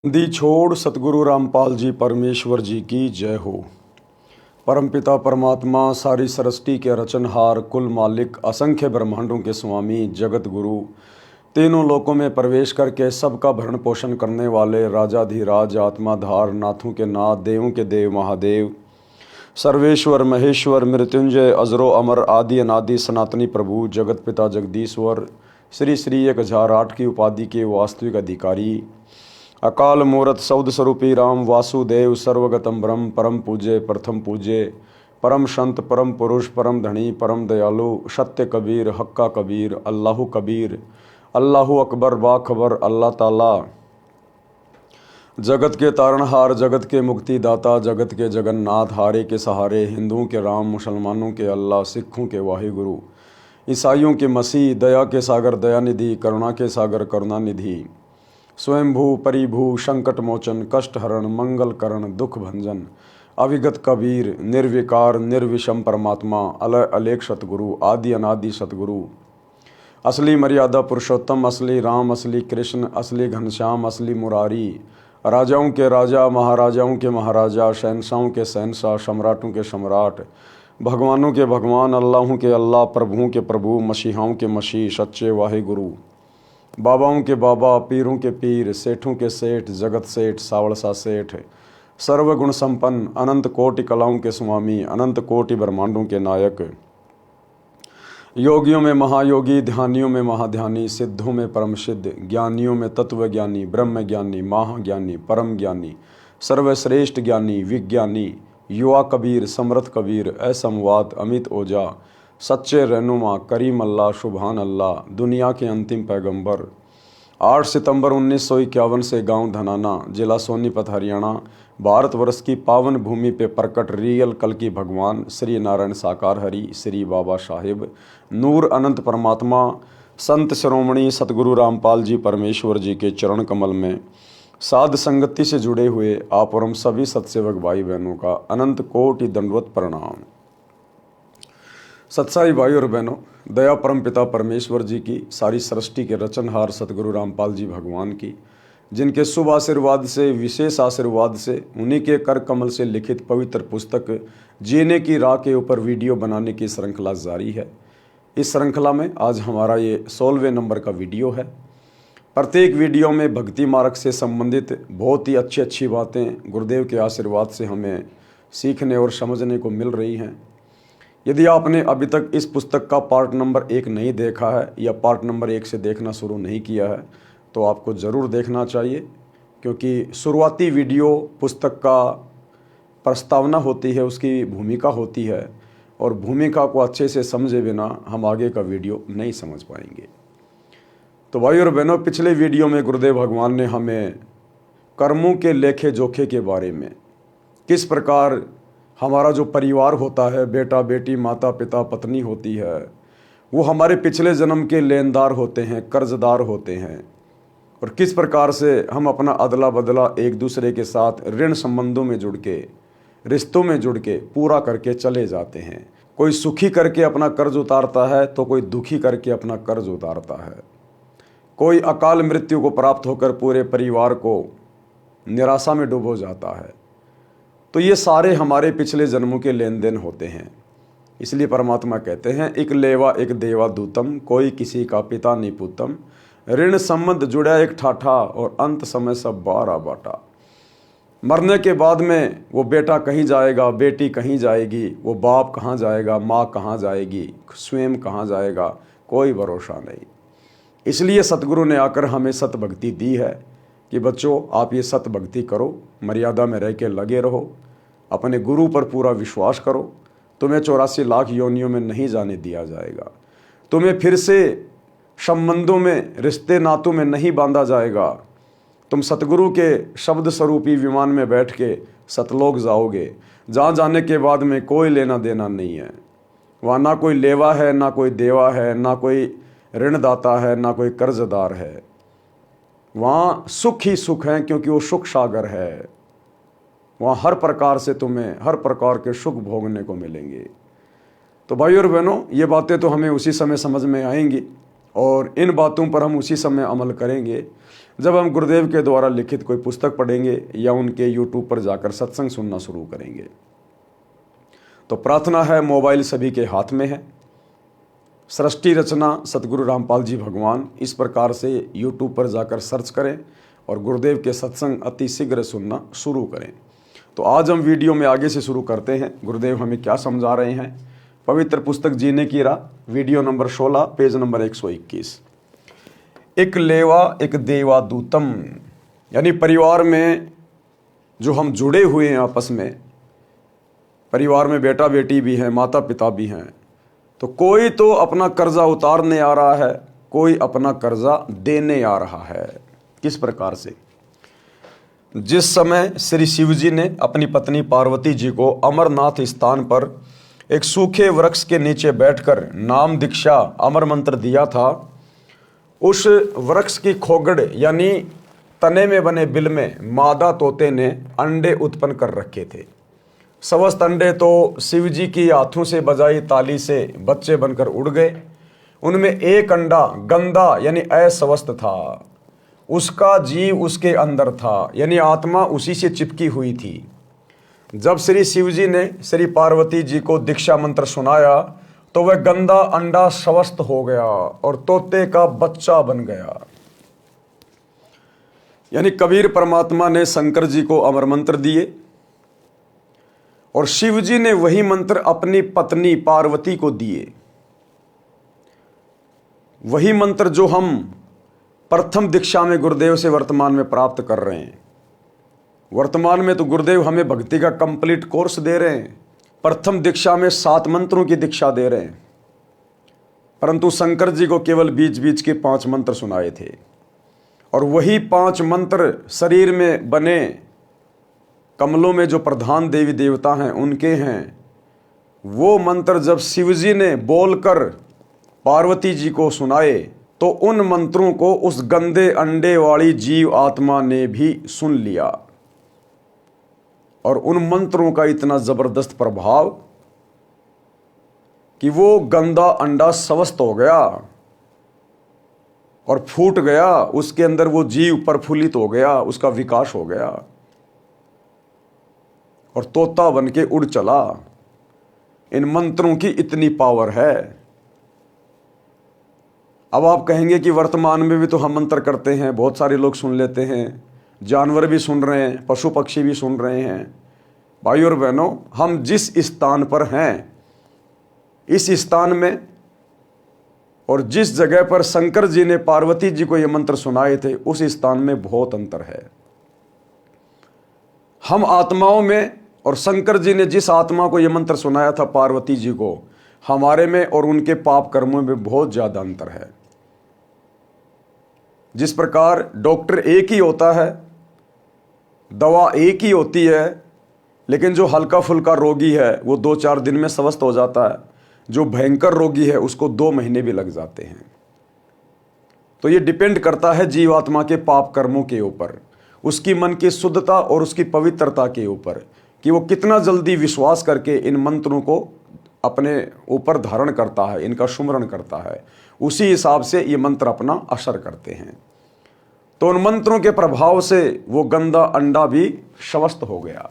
दी छोड़ सतगुरु रामपाल जी परमेश्वर जी की जय हो। परमपिता परमात्मा सारी सृष्टि के रचनहार, कुल मालिक, असंख्य ब्रह्मांडों के स्वामी, जगत गुरु, तीनों लोकों में प्रवेश करके सबका भरण पोषण करने वाले राजाधिराज, आत्माधार, नाथों के नाथ, देवों के देव महादेव, सर्वेश्वर महेश्वर, मृत्युंजय, अजरो अमर, आदि अनादि सनातनी प्रभु, जगत पिता जगदीश्वर, श्री श्री 1008 की उपाधि के वास्तविक अधिकारी, अकाल मूर्त सौद स्वरूपी राम वासुदेव, सर्वगतम ब्रह्म, परम पूज्य, प्रथम पूज्य, परम संत, परम पुरुष, परम धनी, परम दयालु, सत्य कबीर, हक्का कबीर, अल्लाहु कबीर, अल्लाहु अकबर, बाखबर, अल्लाह ताला, जगत के तारणहार, जगत के मुक्तिदाता, जगत के जगन्नाथ, हारे के सहारे, हिंदुओं के राम, मुसलमानों के अल्लाह, सिखों के वाहिगुरु, ईसाइयों के मसीह, दया के सागर दयानिधि, करुणा के सागर करुणानिधि, स्वयंभू परिभू, संकट मोचन, कष्ट हरण, मंगल करण, दुख भंजन, अविगत कबीर, निर्विकार निर्विषम परमात्मा, अलय अलेख सतगुरु, आदि अनादि सतगुरु, असली मर्यादा पुरुषोत्तम, असली राम, असली कृष्ण, असली घनश्याम, असली मुरारी, राजाओं के राजा, महाराजाओं के महाराजा, शहनशाहों के शहनशाह, सम्राटों के सम्राट, भगवानों के भगवान, अल्लाहों के अल्लाह, प्रभुओं के प्रभु, मसीहाओं के मसीह, सच्चे वाहे गुरु, बाबाओं के बाबा, पीरों के पीर, सेठों के सेठ, जगत सेठ, सावड़सा सेठ, सर्वगुण संपन्न, अनंत कोटि कलाओं के स्वामी, अनंत कोटि ब्रह्मांडों के नायक, योगियों में महायोगी, ध्यानियों में महाध्यानी, सिद्धों में परम सिद्ध, ज्ञानियों में तत्व ज्ञानी, ब्रह्म ज्ञानी, महाज्ञानी, परम ज्ञानी, सर्वश्रेष्ठ ज्ञानी, विज्ञानी, युवा कबीर, समर्थ कबीर, असंवाद, अमित ओझा, सच्चे रहनुमा, करीम अल्लाह, सुभान अल्लाह, दुनिया के अंतिम पैगंबर, 8 सितंबर 1951 से गांव धनाना, जिला सोनीपत, हरियाणा, भारतवर्ष की पावन भूमि पे प्रकट रियल कल की भगवान श्री नारायण साकार हरि, श्री बाबा साहिब, नूर अनंत परमात्मा, संत शिरोमणि सतगुरु रामपाल जी परमेश्वर जी के चरण कमल में साध संगति से जुड़े हुए आप और हम सभी सत्सेवक भाई बहनों का अनंत कोटि दंडवत प्रणाम। सत्साई भाई और बहनों, दया परम पिता परमेश्वर जी की, सारी सृष्टि के रचनहार सतगुरु रामपाल जी भगवान की, जिनके शुभ आशीर्वाद से, विशेष आशीर्वाद से, उन्हीं के कर कमल से लिखित पवित्र पुस्तक जीने की राह के ऊपर वीडियो बनाने की श्रृंखला जारी है। इस श्रृंखला में आज हमारा ये 16वें नंबर का वीडियो है। प्रत्येक वीडियो में भक्ति मार्ग से संबंधित बहुत ही अच्छी बातें गुरुदेव के आशीर्वाद से हमें सीखने और समझने को मिल रही हैं। यदि आपने अभी तक इस पुस्तक का पार्ट नंबर 1 नहीं देखा है या पार्ट नंबर 1 से देखना शुरू नहीं किया है तो आपको ज़रूर देखना चाहिए, क्योंकि शुरुआती वीडियो पुस्तक का प्रस्तावना होती है, उसकी भूमिका होती है, और भूमिका को अच्छे से समझे बिना हम आगे का वीडियो नहीं समझ पाएंगे। तो भाई और बहनों, पिछले वीडियो में गुरुदेव भगवान ने हमें कर्मों के लेखे जोखे के बारे में, किस प्रकार हमारा जो परिवार होता है, बेटा बेटी, माता पिता, पत्नी होती है, वो हमारे पिछले जन्म के लेनदार होते हैं, कर्जदार होते हैं, और किस प्रकार से हम अपना अदला बदला एक दूसरे के साथ ऋण संबंधों में जुड़ के, रिश्तों में जुड़ के पूरा करके चले जाते हैं। कोई सुखी करके अपना कर्ज उतारता है तो कोई दुखी करके अपना कर्ज उतारता है। कोई अकाल मृत्यु को प्राप्त होकर पूरे परिवार को निराशा में डूबो जाता है। तो ये सारे हमारे पिछले जन्मों के लेन देन होते हैं। इसलिए परमात्मा कहते हैं, एक लेवा एक देवा दूतम, कोई किसी का पिता नहीं पूतम, ऋण संबंध जुड़ा एक ठाठा, और अंत समय सब बारा बाटा। मरने के बाद में वो बेटा कहीं जाएगा, बेटी कहीं जाएगी, वो बाप कहाँ जाएगा, माँ कहाँ जाएगी, स्वयं कहाँ जाएगा, कोई भरोसा नहीं। इसलिए सतगुरु ने आकर हमें सत भक्ति दी है कि बच्चों, आप ये सत भक्ति करो, मर्यादा में रह के लगे रहो, अपने गुरु पर पूरा विश्वास करो, तुम्हें 84 लाख योनियों में नहीं जाने दिया जाएगा, तुम्हें फिर से संबंधों में, रिश्ते नातों में नहीं बांधा जाएगा। तुम सतगुरु के शब्द स्वरूपी विमान में बैठ के सतलोक जाओगे, जहाँ जाने के बाद में कोई लेना देना नहीं है। वहाँ ना कोई लेवा है, ना कोई देवा है, ना कोई ऋणदाता है, ना कोई कर्जदार है। वहाँ सुख ही सुख है, क्योंकि वो सुख सागर है। वहाँ हर प्रकार से तुम्हें हर प्रकार के सुख भोगने को मिलेंगे। तो भाई और बहनों, ये बातें तो हमें उसी समय समझ में आएंगी और इन बातों पर हम उसी समय अमल करेंगे जब हम गुरुदेव के द्वारा लिखित कोई पुस्तक पढ़ेंगे या उनके यूट्यूब पर जाकर सत्संग सुनना शुरू करेंगे। तो प्रार्थना है, मोबाइल सभी के हाथ में है, सृष्टि रचना सतगुरु रामपाल जी भगवान, इस प्रकार से यूट्यूब पर जाकर सर्च करें और गुरुदेव के सत्संग अति शीघ्र सुनना शुरू करें। तो आज हम वीडियो में आगे से शुरू करते हैं। गुरुदेव हमें क्या समझा रहे हैं। पवित्र पुस्तक जीने की राह, वीडियो नंबर 16, पेज नंबर 121। एक लेवा एक देवा दूतम, यानी परिवार में जो हम जुड़े हुए हैं आपस में, परिवार में बेटा बेटी भी हैं, माता पिता भी हैं, तो कोई तो अपना कर्जा उतारने आ रहा है, कोई अपना कर्जा देने आ रहा है। किस प्रकार से? जिस समय श्री शिव जी ने अपनी पत्नी पार्वती जी को अमरनाथ स्थान पर एक सूखे वृक्ष के नीचे बैठकर नाम दीक्षा अमर मंत्र दिया था, उस वृक्ष की खोगड़ यानी तने में बने बिल में मादा तोते ने अंडे उत्पन्न कर रखे थे। समस्त अंडे तो शिव जी की हाथों से बजाई ताली से बच्चे बनकर उड़ गए। उनमें एक अंडा गंदा यानी अस्वस्थ था, उसका जीव उसके अंदर था, यानी आत्मा उसी से चिपकी हुई थी। जब श्री शिव जी ने श्री पार्वती जी को दीक्षा मंत्र सुनाया तो वह गंदा अंडा स्वस्थ हो गया और तोते का बच्चा बन गया। यानी कबीर परमात्मा ने शंकर जी को अमर मंत्र दिए और शिव जी ने वही मंत्र अपनी पत्नी पार्वती को दिए। वही मंत्र जो हम प्रथम दीक्षा में गुरुदेव से वर्तमान में प्राप्त कर रहे हैं। वर्तमान में तो गुरुदेव हमें भक्ति का कंप्लीट कोर्स दे रहे हैं। प्रथम दीक्षा में 7 मंत्रों की दीक्षा दे रहे हैं, परंतु शंकर जी को केवल बीच बीच के 5 मंत्र सुनाए थे। और वही 5 मंत्र शरीर में बने कमलों में जो प्रधान देवी देवता हैं उनके हैं। वो मंत्र जब शिव जी ने बोलकर पार्वती जी को सुनाए तो उन मंत्रों को उस गंदे अंडे वाली जीव आत्मा ने भी सुन लिया और उन मंत्रों का इतना जबरदस्त प्रभाव कि वो गंदा अंडा स्वस्थ हो गया और फूट गया। उसके अंदर वो जीव प्रफुल्लित हो गया, उसका विकास हो गया और तोता बन के उड़ चला। इन मंत्रों की इतनी पावर है। अब आप कहेंगे कि वर्तमान में भी तो हम मंत्र करते हैं, बहुत सारे लोग सुन लेते हैं, जानवर भी सुन रहे हैं, पशु पक्षी भी सुन रहे हैं। भाई और बहनों, हम जिस स्थान पर हैं, इस स्थान में और जिस जगह पर शंकर जी ने पार्वती जी को ये मंत्र सुनाए थे, उस स्थान में बहुत अंतर है। हम आत्माओं में और शंकर जी ने जिस आत्मा को ये मंत्र सुनाया था पार्वती जी को, हमारे में और उनके पाप कर्मों में बहुत ज़्यादा अंतर है। जिस प्रकार डॉक्टर एक ही होता है, दवा एक ही होती है, लेकिन जो हल्का फुल्का रोगी है वो 2-4 दिन में स्वस्थ हो जाता है, जो भयंकर रोगी है उसको 2 महीने भी लग जाते हैं। तो ये डिपेंड करता है जीवात्मा के पाप कर्मों के ऊपर, उसकी मन की शुद्धता और उसकी पवित्रता के ऊपर, कि वो कितना जल्दी विश्वास करके इन मंत्रों को अपने ऊपर धारण करता है, इनका सुमरण करता है। उसी हिसाब से ये मंत्र अपना असर करते हैं। तो उन मंत्रों के प्रभाव से वो गंदा अंडा भी स्वस्थ हो गया।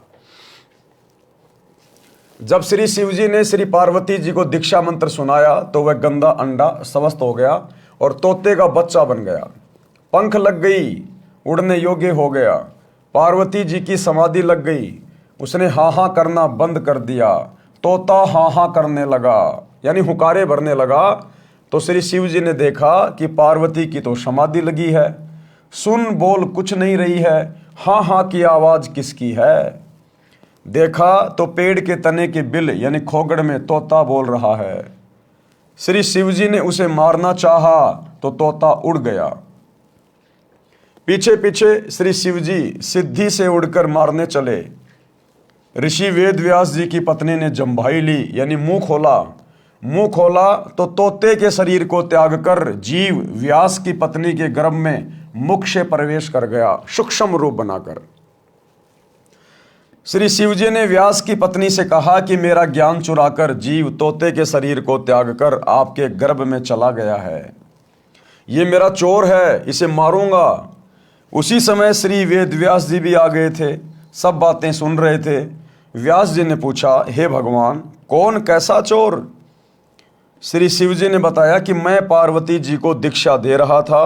जब श्री शिव जी ने श्री पार्वती जी को दीक्षा मंत्र सुनाया तो वह गंदा अंडा स्वस्थ हो गया और तोते का बच्चा बन गया। पंख लग गई, उड़ने योग्य हो गया। पार्वती जी की समाधि लग गई, उसने हाँ हाँ करना बंद कर दिया, तोता हाँ हाँ करने लगा, यानी हुकारे भरने लगा। तो श्री शिव जी ने देखा कि पार्वती की तो समाधि लगी है, सुन बोल कुछ नहीं रही है, हाँ हाँ की आवाज़ किसकी है। देखा तो पेड़ के तने के बिल यानी खोगड़ में तोता बोल रहा है। श्री शिव जी ने उसे मारना चाहा तो तोता उड़ गया। पीछे पीछे श्री शिव जी सिद्धि से उड़कर मारने चले। ऋषि वेद व्यास जी की पत्नी ने जम्भाई ली यानी मुंह खोला। मुंह खोला तो तोते के शरीर को त्याग कर जीव व्यास की पत्नी के गर्भ में मुख से प्रवेश कर गया, सूक्ष्म रूप बनाकर। श्री शिव जी ने व्यास की पत्नी से कहा कि मेरा ज्ञान चुराकर जीव तोते के शरीर को त्याग कर आपके गर्भ में चला गया है। ये मेरा चोर है, इसे मारूंगा। उसी समय श्री वेद व्यास जी भी आ गए थे, सब बातें सुन रहे थे। व्यास जी ने पूछा, हे भगवान, कौन कैसा चोर? श्री शिव जी ने बताया कि मैं पार्वती जी को दीक्षा दे रहा था,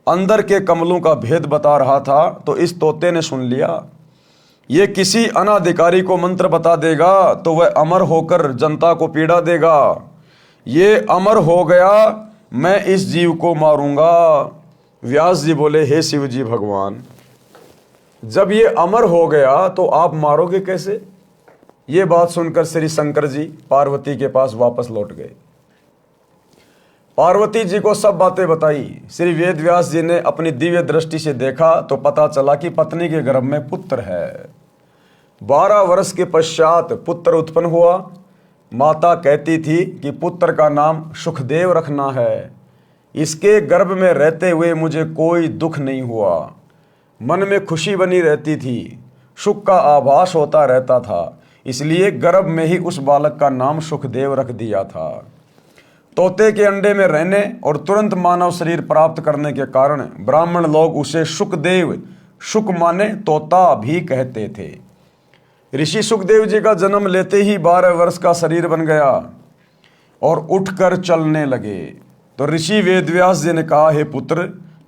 अंदर के कमलों का भेद बता रहा था, तो इस तोते ने सुन लिया। ये किसी अनाधिकारी को मंत्र बता देगा तो वह अमर होकर जनता को पीड़ा देगा। ये अमर हो गया, मैं इस जीव को मारूंगा। व्यास जी बोले, हे शिव जी भगवान, जब ये अमर हो गया तो आप मारोगे कैसे? ये बात सुनकर श्री शंकर जी पार्वती के पास वापस लौट गए। पार्वती जी को सब बातें बताई। श्री वेद व्यास जी ने अपनी दिव्य दृष्टि से देखा तो पता चला कि पत्नी के गर्भ में पुत्र है। 12 वर्ष के पश्चात पुत्र उत्पन्न हुआ। माता कहती थी कि पुत्र का नाम सुखदेव रखना है। इसके गर्भ में रहते हुए मुझे कोई दुख नहीं हुआ, मन में खुशी बनी रहती थी, सुख का आभास होता रहता था, इसलिए गर्भ में ही उस बालक का नाम सुखदेव रख दिया था। तोते के अंडे में रहने और तुरंत मानव शरीर प्राप्त करने के कारण ब्राह्मण लोग उसे सुखदेव, सुख माने तोता भी कहते थे। ऋषि सुखदेव जी का जन्म लेते ही 12 वर्ष का शरीर बन गया और उठकर चलने लगे। तो ऋषि वेदव्यास जी ने कहा, हे पुत्र,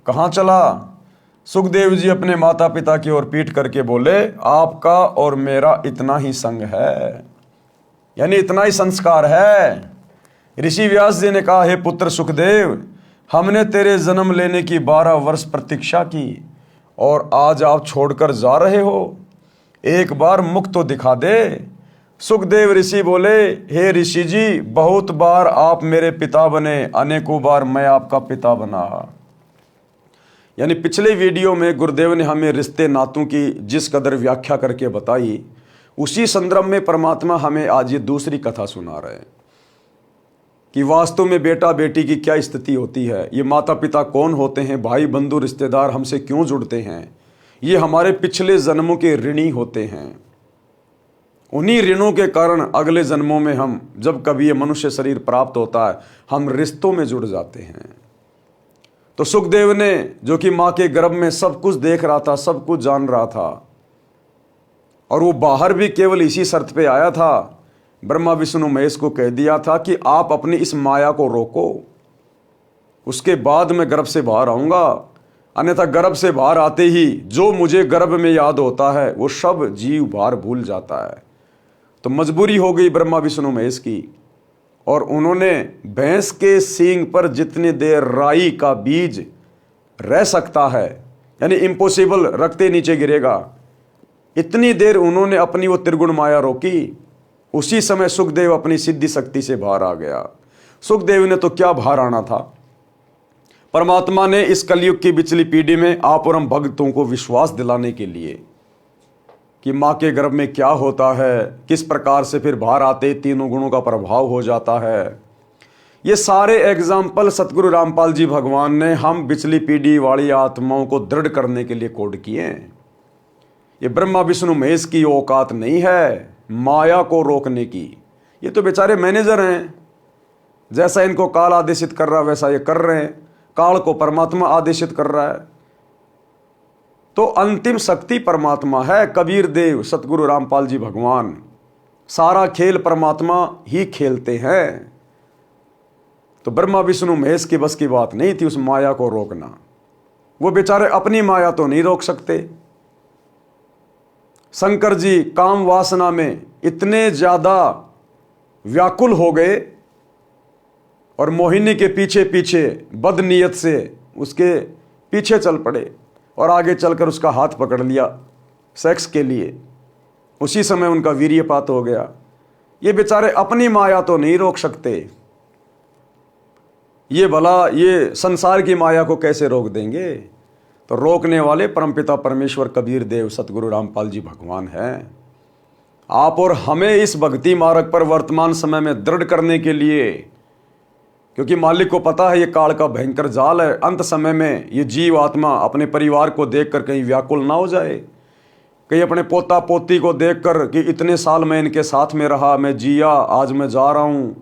कहाँ चला? सुखदेव जी अपने माता पिता की ओर पीट करके बोले, आपका और मेरा इतना ही संग है, यानी इतना ही संस्कार है। ऋषि व्यास जी ने कहा, हे पुत्र सुखदेव, हमने तेरे जन्म लेने की 12 वर्ष प्रतीक्षा की और आज आप छोड़कर जा रहे हो। एक बार मुख तो दिखा दे। सुखदेव ऋषि बोले, हे ऋषि जी, बहुत बार आप मेरे पिता बने, अनेकों बार मैं आपका पिता बना। यानी पिछले वीडियो में गुरुदेव ने हमें रिश्ते नातों की जिस कदर व्याख्या करके बताई, उसी संदर्भ में परमात्मा हमें आज ये दूसरी कथा सुना रहे हैं कि वास्तव में बेटा बेटी की क्या स्थिति होती है, ये माता पिता कौन होते हैं, भाई बंधु रिश्तेदार हमसे क्यों जुड़ते हैं, ये हमारे पिछले जन्मों के ऋणी होते हैं। उन्हीं ऋणों के कारण अगले जन्मों में हम, जब कभी ये मनुष्य शरीर प्राप्त होता है, हम रिश्तों में जुड़ जाते हैं। तो सुखदेव ने, जो कि मां के गर्भ में सब कुछ देख रहा था, सब कुछ जान रहा था, और वो बाहर भी केवल इसी शर्त पे आया था, ब्रह्मा विष्णु महेश को कह दिया था कि आप अपनी इस माया को रोको, उसके बाद मैं गर्भ से बाहर आऊंगा, अन्यथा गर्भ से बाहर आते ही जो मुझे गर्भ में याद होता है वो सब जीव बाहर भूल जाता है। तो मजबूरी हो गई ब्रह्मा विष्णु महेश की, और उन्होंने भैंस के सींग पर जितनी देर राई का बीज रह सकता है, यानी इम्पॉसिबल, रखते नीचे गिरेगा, इतनी देर उन्होंने अपनी वो त्रिगुण माया रोकी। उसी समय सुखदेव अपनी सिद्धि शक्ति से बाहर आ गया। सुखदेव ने तो क्या बाहर आना था, परमात्मा ने इस कलयुग की पिछली पीढ़ी में आप और हम भक्तों को विश्वास दिलाने के लिए कि माँ के गर्भ में क्या होता है, किस प्रकार से फिर बाहर आते तीनों गुणों का प्रभाव हो जाता है, ये सारे एग्जाम्पल सतगुरु रामपाल जी भगवान ने हम पिछली पीढ़ी वाली आत्माओं को दृढ़ करने के लिए कोड किए हैं। ये ब्रह्मा विष्णु महेश की औकात नहीं है माया को रोकने की। ये तो बेचारे मैनेजर हैं, जैसा इनको काल आदेशित कर रहा है वैसा ये कर रहे हैं, काल को परमात्मा आदेशित कर रहा है। तो अंतिम शक्ति परमात्मा है, कबीर देव सतगुरु रामपाल जी भगवान, सारा खेल परमात्मा ही खेलते हैं। तो ब्रह्मा विष्णु महेश की बस की बात नहीं थी उस माया को रोकना। वो बेचारे अपनी माया तो नहीं रोक सकते। शंकर जी काम वासना में इतने ज्यादा व्याकुल हो गए और मोहिनी के पीछे पीछे बदनीयत से उसके पीछे चल पड़े और आगे चलकर उसका हाथ पकड़ लिया सेक्स के लिए। उसी समय उनका वीर्यपात हो गया। ये बेचारे अपनी माया तो नहीं रोक सकते, ये भला ये संसार की माया को कैसे रोक देंगे। तो रोकने वाले परमपिता परमेश्वर कबीर देव सतगुरु रामपाल जी भगवान हैं। आप और हमें इस भक्ति मार्ग पर वर्तमान समय में दृढ़ करने के लिए, क्योंकि मालिक को पता है ये काल का भयंकर जाल है, अंत समय में ये जीव आत्मा अपने परिवार को देखकर कहीं व्याकुल ना हो जाए, कहीं अपने पोता पोती को देखकर कि इतने साल मैं इनके साथ में रहा, मैं जिया, आज मैं जा रहा हूँ,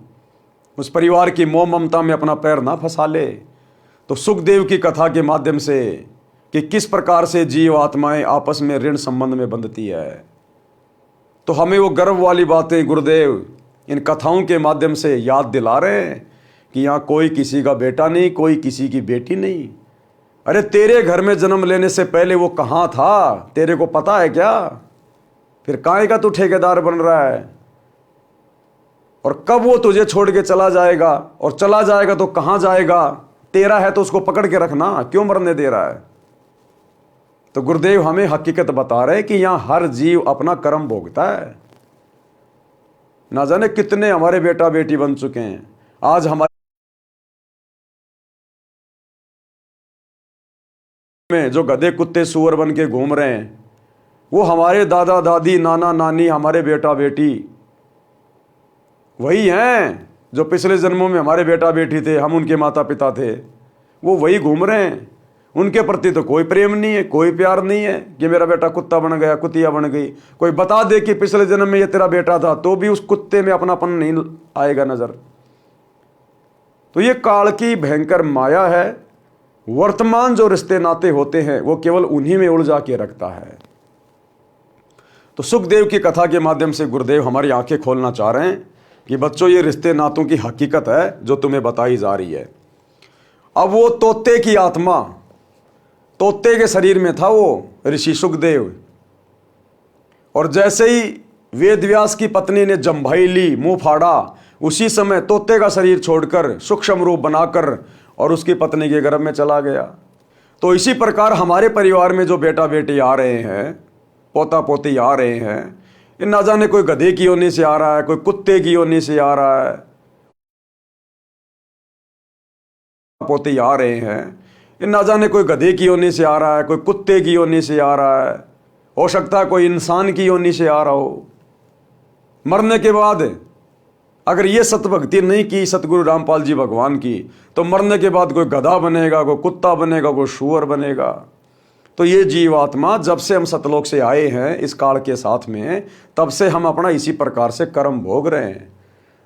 उस परिवार की मोह ममता में अपना पैर ना फंसा ले। तो सुखदेव की कथा के माध्यम से कि किस प्रकार से जीव आत्माएं आपस में ऋण संबंध में बंधती है, तो हमें वो गर्व वाली बातें गुरुदेव इन कथाओं के माध्यम से याद दिला रहे हैं कि यहाँ कोई किसी का बेटा नहीं, कोई किसी की बेटी नहीं। अरे तेरे घर में जन्म लेने से पहले वो कहाँ था, तेरे को पता है क्या? फिर काहे का तू ठेकेदार बन रहा है? और कब वो तुझे छोड़ के चला जाएगा, और चला जाएगा तो कहाँ जाएगा? तेरा है तो उसको पकड़ के रखना, क्यों मरने दे रहा है? तो गुरुदेव हमें हकीकत बता रहे हैं कि यहां हर जीव अपना कर्म भोगता है। ना जाने कितने हमारे बेटा बेटी बन चुके हैं, आज हमारे में जो गधे कुत्ते सुअर बन के घूम रहे हैं, वो हमारे दादा दादी नाना नानी हमारे बेटा बेटी वही हैं जो पिछले जन्मों में हमारे बेटा बेटी थे, हम उनके माता पिता थे, वो वही घूम रहे हैं। उनके प्रति तो कोई प्रेम नहीं है, कोई प्यार नहीं है कि मेरा बेटा कुत्ता बन गया, कुतिया बन गई। कोई बता दे कि पिछले जन्म में ये तेरा बेटा था, तो भी उस कुत्ते में अपनापन नहीं आएगा नजर। तो ये काल की भयंकर माया है। वर्तमान जो रिश्ते नाते होते हैं वो केवल उन्हीं में उलझा के रखता है। तो सुखदेव की कथा के माध्यम से गुरुदेव हमारी आंखें खोलना चाह रहे हैं कि बच्चों, ये रिश्ते नातों की हकीकत है जो तुम्हें बताई जा रही है। अब वो तोते की आत्मा, तोते के शरीर में था वो ऋषि सुखदेव, और जैसे ही वेदव्यास की पत्नी ने जम्भाई ली, मुंह फाड़ा, उसी समय तोते का शरीर छोड़कर सूक्ष्म रूप बनाकर और उसकी पत्नी के गर्भ में चला गया। तो इसी प्रकार हमारे परिवार में जो बेटा बेटी आ रहे हैं, पोता पोती आ रहे हैं, ये ना जाने कोई गधे की योनि से आ रहा है, कोई कुत्ते की योनि से आ रहा है, पोते आ रहे हैं, ये ना जाने कोई गधे की योनि से आ रहा है, कोई कुत्ते की योनि से आ रहा है, हो सकता है कोई इंसान की योनि से आ रहा हो। मरने के बाद अगर ये सतभक्ति नहीं की सतगुरु रामपाल जी भगवान की, तो मरने के बाद कोई गधा बनेगा, कोई कुत्ता बनेगा, कोई शुअर बनेगा। तो ये जीवात्मा जब से हम सतलोक से आए हैं इस काल के साथ में, तब से हम अपना इसी प्रकार से कर्म भोग रहे हैं।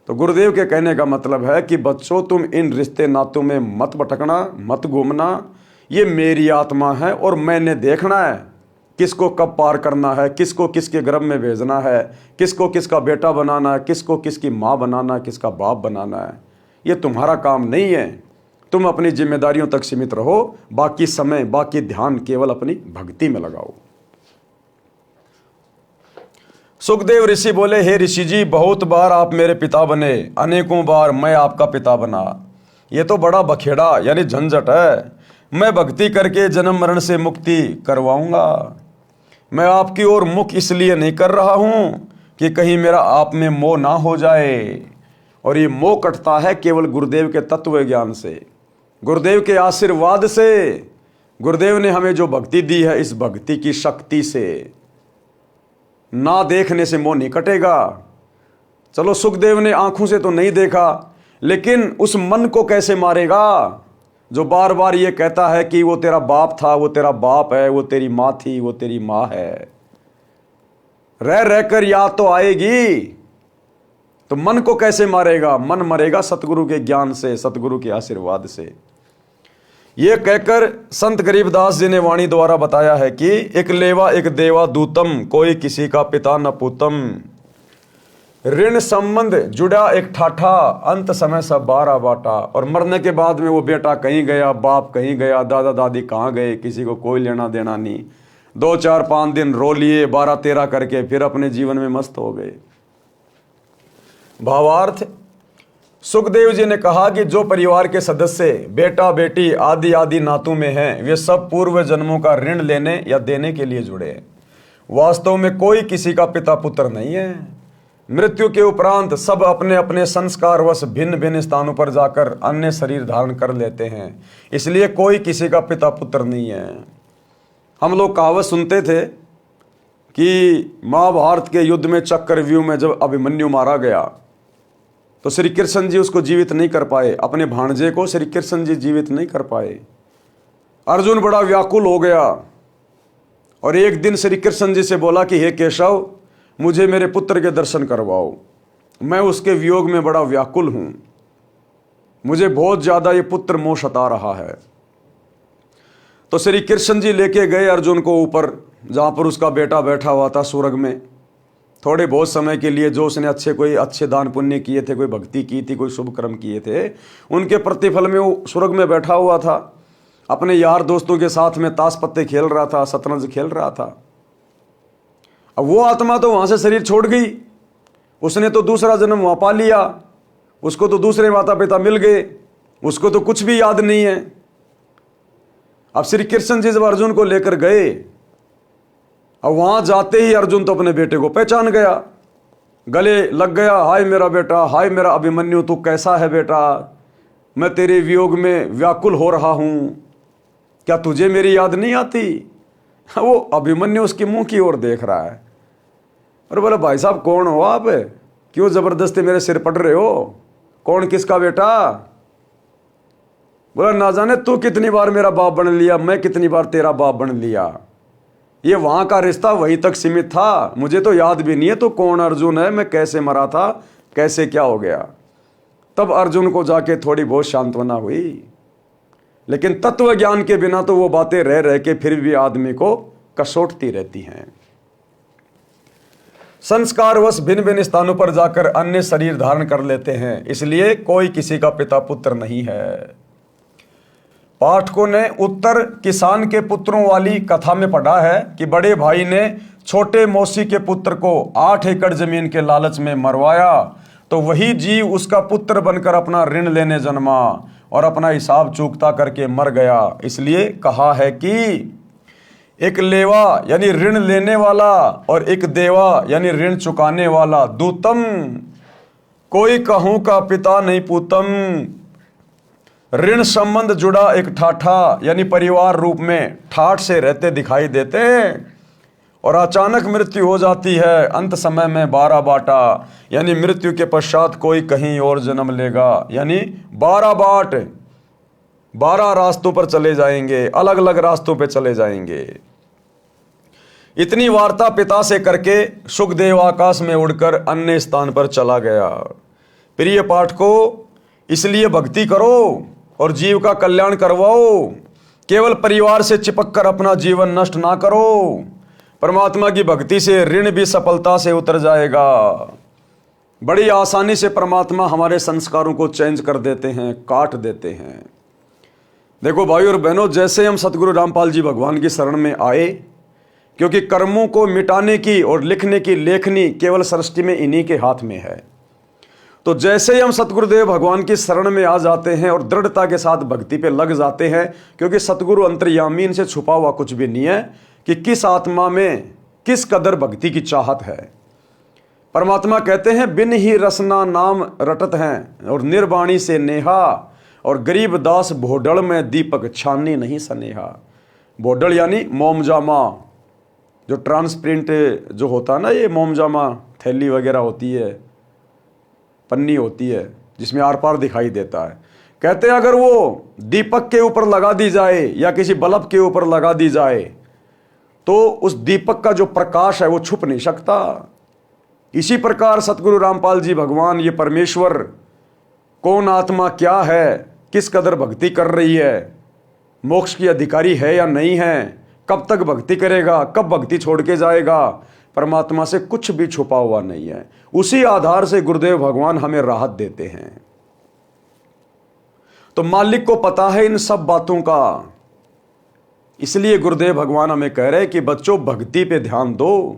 तो गुरुदेव के कहने का मतलब है कि बच्चों, तुम इन रिश्ते नातों में मत भटकना, मत घूमना। ये मेरी आत्मा है और मैंने देखना है किसको कब पार करना है, किसको किसके गर्भ में भेजना है, किसको किसका बेटा बनाना है, किसको किसकी माँ बनाना है, किसका बाप बनाना है। ये तुम्हारा काम नहीं है। तुम अपनी जिम्मेदारियों तक सीमित रहो, बाकी समय, बाकी ध्यान केवल अपनी भक्ति में लगाओ। सुखदेव ऋषि बोले, हे ऋषि जी, बहुत बार आप मेरे पिता बने, अनेकों बार मैं आपका पिता बना। ये तो बड़ा बखेड़ा यानी झंझट है। मैं भक्ति करके जन्म मरण से मुक्ति करवाऊंगा। मैं आपकी ओर मुख इसलिए नहीं कर रहा हूं कि कहीं मेरा आप में मोह ना हो जाए। और ये मोह कटता है केवल गुरुदेव के तत्व ज्ञान से, गुरुदेव के आशीर्वाद से। गुरुदेव ने हमें जो भक्ति दी है, इस भक्ति की शक्ति से ना देखने से मोह नहीं कटेगा। चलो, सुखदेव ने आंखों से तो नहीं देखा, लेकिन उस मन को कैसे मारेगा जो बार बार ये कहता है कि वो तेरा बाप था, वो तेरा बाप है, वो तेरी माँ थी, वो तेरी माँ है। रह रहकर याद तो आएगी, तो मन को कैसे मारेगा? मन मरेगा सतगुरु के ज्ञान से, सतगुरु के आशीर्वाद से। ये कहकर संत गरीबदास जी ने वाणी द्वारा बताया है कि एक लेवा एक देवा दूतम, कोई किसी का पिता न पूतम। ऋण संबंध जुड़ा एक ठाठा, अंत समय सब बारा बाटा। और मरने के बाद में वो बेटा कहीं गया, बाप कहीं गया, दादा दादी कहाँ गए, किसी को कोई लेना देना नहीं। 2 4 5 दिन रो लिए, 12 13 करके फिर अपने जीवन में मस्त हो गए। भावार्थ, सुखदेव जी ने कहा कि जो परिवार के सदस्य बेटा बेटी आदि आदि नातों में हैं, वे सब पूर्व जन्मों का ऋण लेने या देने के लिए जुड़े हैं। वास्तव में कोई किसी का पिता पुत्र नहीं है। मृत्यु के उपरांत सब अपने अपने संस्कारवश भिन्न भिन्न स्थानों पर जाकर अन्य शरीर धारण कर लेते हैं। इसलिए कोई किसी का पिता पुत्र नहीं है। हम लोग कहावत सुनते थे कि महाभारत के युद्ध में चक्रव्यूह में जब अभिमन्यु मारा गया, तो श्री कृष्ण जी उसको जीवित नहीं कर पाए। अपने भाणजे को श्री कृष्ण जी जीवित नहीं कर पाए। अर्जुन बड़ा व्याकुल हो गया और एक दिन श्री कृष्ण जी से बोला कि हे केशव, मुझे मेरे पुत्र के दर्शन करवाओ, मैं उसके वियोग में बड़ा व्याकुल हूं, मुझे बहुत ज्यादा ये पुत्र मोह सता रहा है। तो श्री कृष्ण जी लेके गए अर्जुन को ऊपर, जहाँ पर उसका बेटा बैठा हुआ था स्वर्ग में। थोड़े बहुत समय के लिए जो उसने कोई अच्छे दान पुण्य किए थे, कोई भक्ति की थी, कोई शुभ कर्म किए थे, उनके प्रतिफल में वो स्वर्ग में बैठा हुआ था, अपने यार दोस्तों के साथ में ताश पत्ते खेल रहा था, शतरंज खेल रहा था। अब वो आत्मा तो वहाँ से शरीर छोड़ गई, उसने तो दूसरा जन्म वहाँ पा लिया, उसको तो दूसरे माता पिता मिल गए, उसको तो कुछ भी याद नहीं है। अब श्री कृष्ण जी जब अर्जुन को लेकर गए, अब वहां जाते ही अर्जुन तो अपने बेटे को पहचान गया, गले लग गया, हाय मेरा बेटा, हाय मेरा अभिमन्यु, तू कैसा है बेटा, मैं तेरे वियोग में व्याकुल हो रहा हूं, क्या तुझे मेरी याद नहीं आती? वो अभिमन्यु उसके मुंह की ओर देख रहा है और बोला, भाई साहब कौन हो आप, क्यों जबरदस्ती मेरे सिर पड़ रहे हो, कौन किसका बेटा? बोला, ना जाने तू कितनी बार मेरा बाप बन लिया, मैं कितनी बार तेरा बाप बन लिया, ये वहां का रिश्ता वहीं तक सीमित था, मुझे तो याद भी नहीं है तो कौन अर्जुन है, मैं कैसे मरा था, कैसे क्या हो गया। तब अर्जुन को जाके थोड़ी बहुत सांत्वना हुई, लेकिन तत्व ज्ञान के बिना तो वो बातें रह रह के फिर भी आदमी को कसोटती रहती हैं। संस्कारवश भिन्न भिन्न स्थानों पर जाकर अन्य शरीर धारण कर लेते हैं, इसलिए कोई किसी का पिता पुत्र नहीं है। पाठकों ने उत्तर किसान के पुत्रों वाली कथा में पढ़ा है कि बड़े भाई ने छोटे मौसी के पुत्र को 8 एकड़ जमीन के लालच में मरवाया, तो वही जीव उसका पुत्र बनकर अपना ऋण लेने जन्मा और अपना हिसाब चूकता करके मर गया। इसलिए कहा है कि एक लेवा यानी ऋण लेने वाला और एक देवा यानी ऋण चुकाने वाला, दूतम कोई कहूं का पिता नहीं पूतम। ऋण संबंध जुड़ा एक ठाठा यानी परिवार रूप में ठाठ से रहते दिखाई देते हैं और अचानक मृत्यु हो जाती है, अंत समय में 12 बाटा यानी मृत्यु के पश्चात कोई कहीं और जन्म लेगा, यानी 12 बाट, 12 रास्तों पर चले जाएंगे, अलग अलग रास्तों पर चले जाएंगे। इतनी वार्ता पिता से करके सुखदेव आकाश में उड़कर अन्य स्थान पर चला गया। प्रिय पाठकों, इसलिए भक्ति करो और जीव का कल्याण करवाओ, केवल परिवार से चिपक कर अपना जीवन नष्ट ना करो। परमात्मा की भक्ति से ऋण भी सफलता से उतर जाएगा। बड़ी आसानी से परमात्मा हमारे संस्कारों को चेंज कर देते हैं, काट देते हैं। देखो भाई और बहनों, जैसे हम सतगुरु रामपाल जी भगवान की शरण में आए, क्योंकि कर्मों को मिटाने की और लिखने की लेखनी केवल सृष्टि में इन्हीं के हाथ में है, तो जैसे ही हम सतगुरुदेव भगवान की शरण में आ जाते हैं और दृढ़ता के साथ भक्ति पे लग जाते हैं, क्योंकि सतगुरु अंतर्यामी, इनसे छुपा हुआ कुछ भी नहीं है कि किस आत्मा में किस कदर भक्ति की चाहत है। परमात्मा कहते हैं, बिन ही रसना नाम रटत हैं और निर्वाणी से नेहा, और गरीब दास भोडल में दीपक छानी नहीं सनेहा। भोडल यानी मोमजामा, जो ट्रांसपेरेंट जो होता है ना, ये मोमजामा थैली वगैरह होती है, पन्नी होती है जिसमें आर पार दिखाई देता है। कहते हैं अगर वो दीपक के ऊपर लगा दी जाए या किसी बल्ब के ऊपर लगा दी जाए तो उस दीपक का जो प्रकाश है वो छुप नहीं सकता। इसी प्रकार सतगुरु रामपाल जी भगवान, ये परमेश्वर, कौन आत्मा क्या है, किस कदर भक्ति कर रही है, मोक्ष की अधिकारी है या नहीं है, कब तक भक्ति करेगा, कब भक्ति छोड़ के जाएगा, परमात्मा से कुछ भी छुपा हुआ नहीं है। उसी आधार से गुरुदेव भगवान हमें राहत देते हैं। तो मालिक को पता है इन सब बातों का, इसलिए गुरुदेव भगवान हमें कह रहे हैं कि बच्चों भक्ति पे ध्यान दो,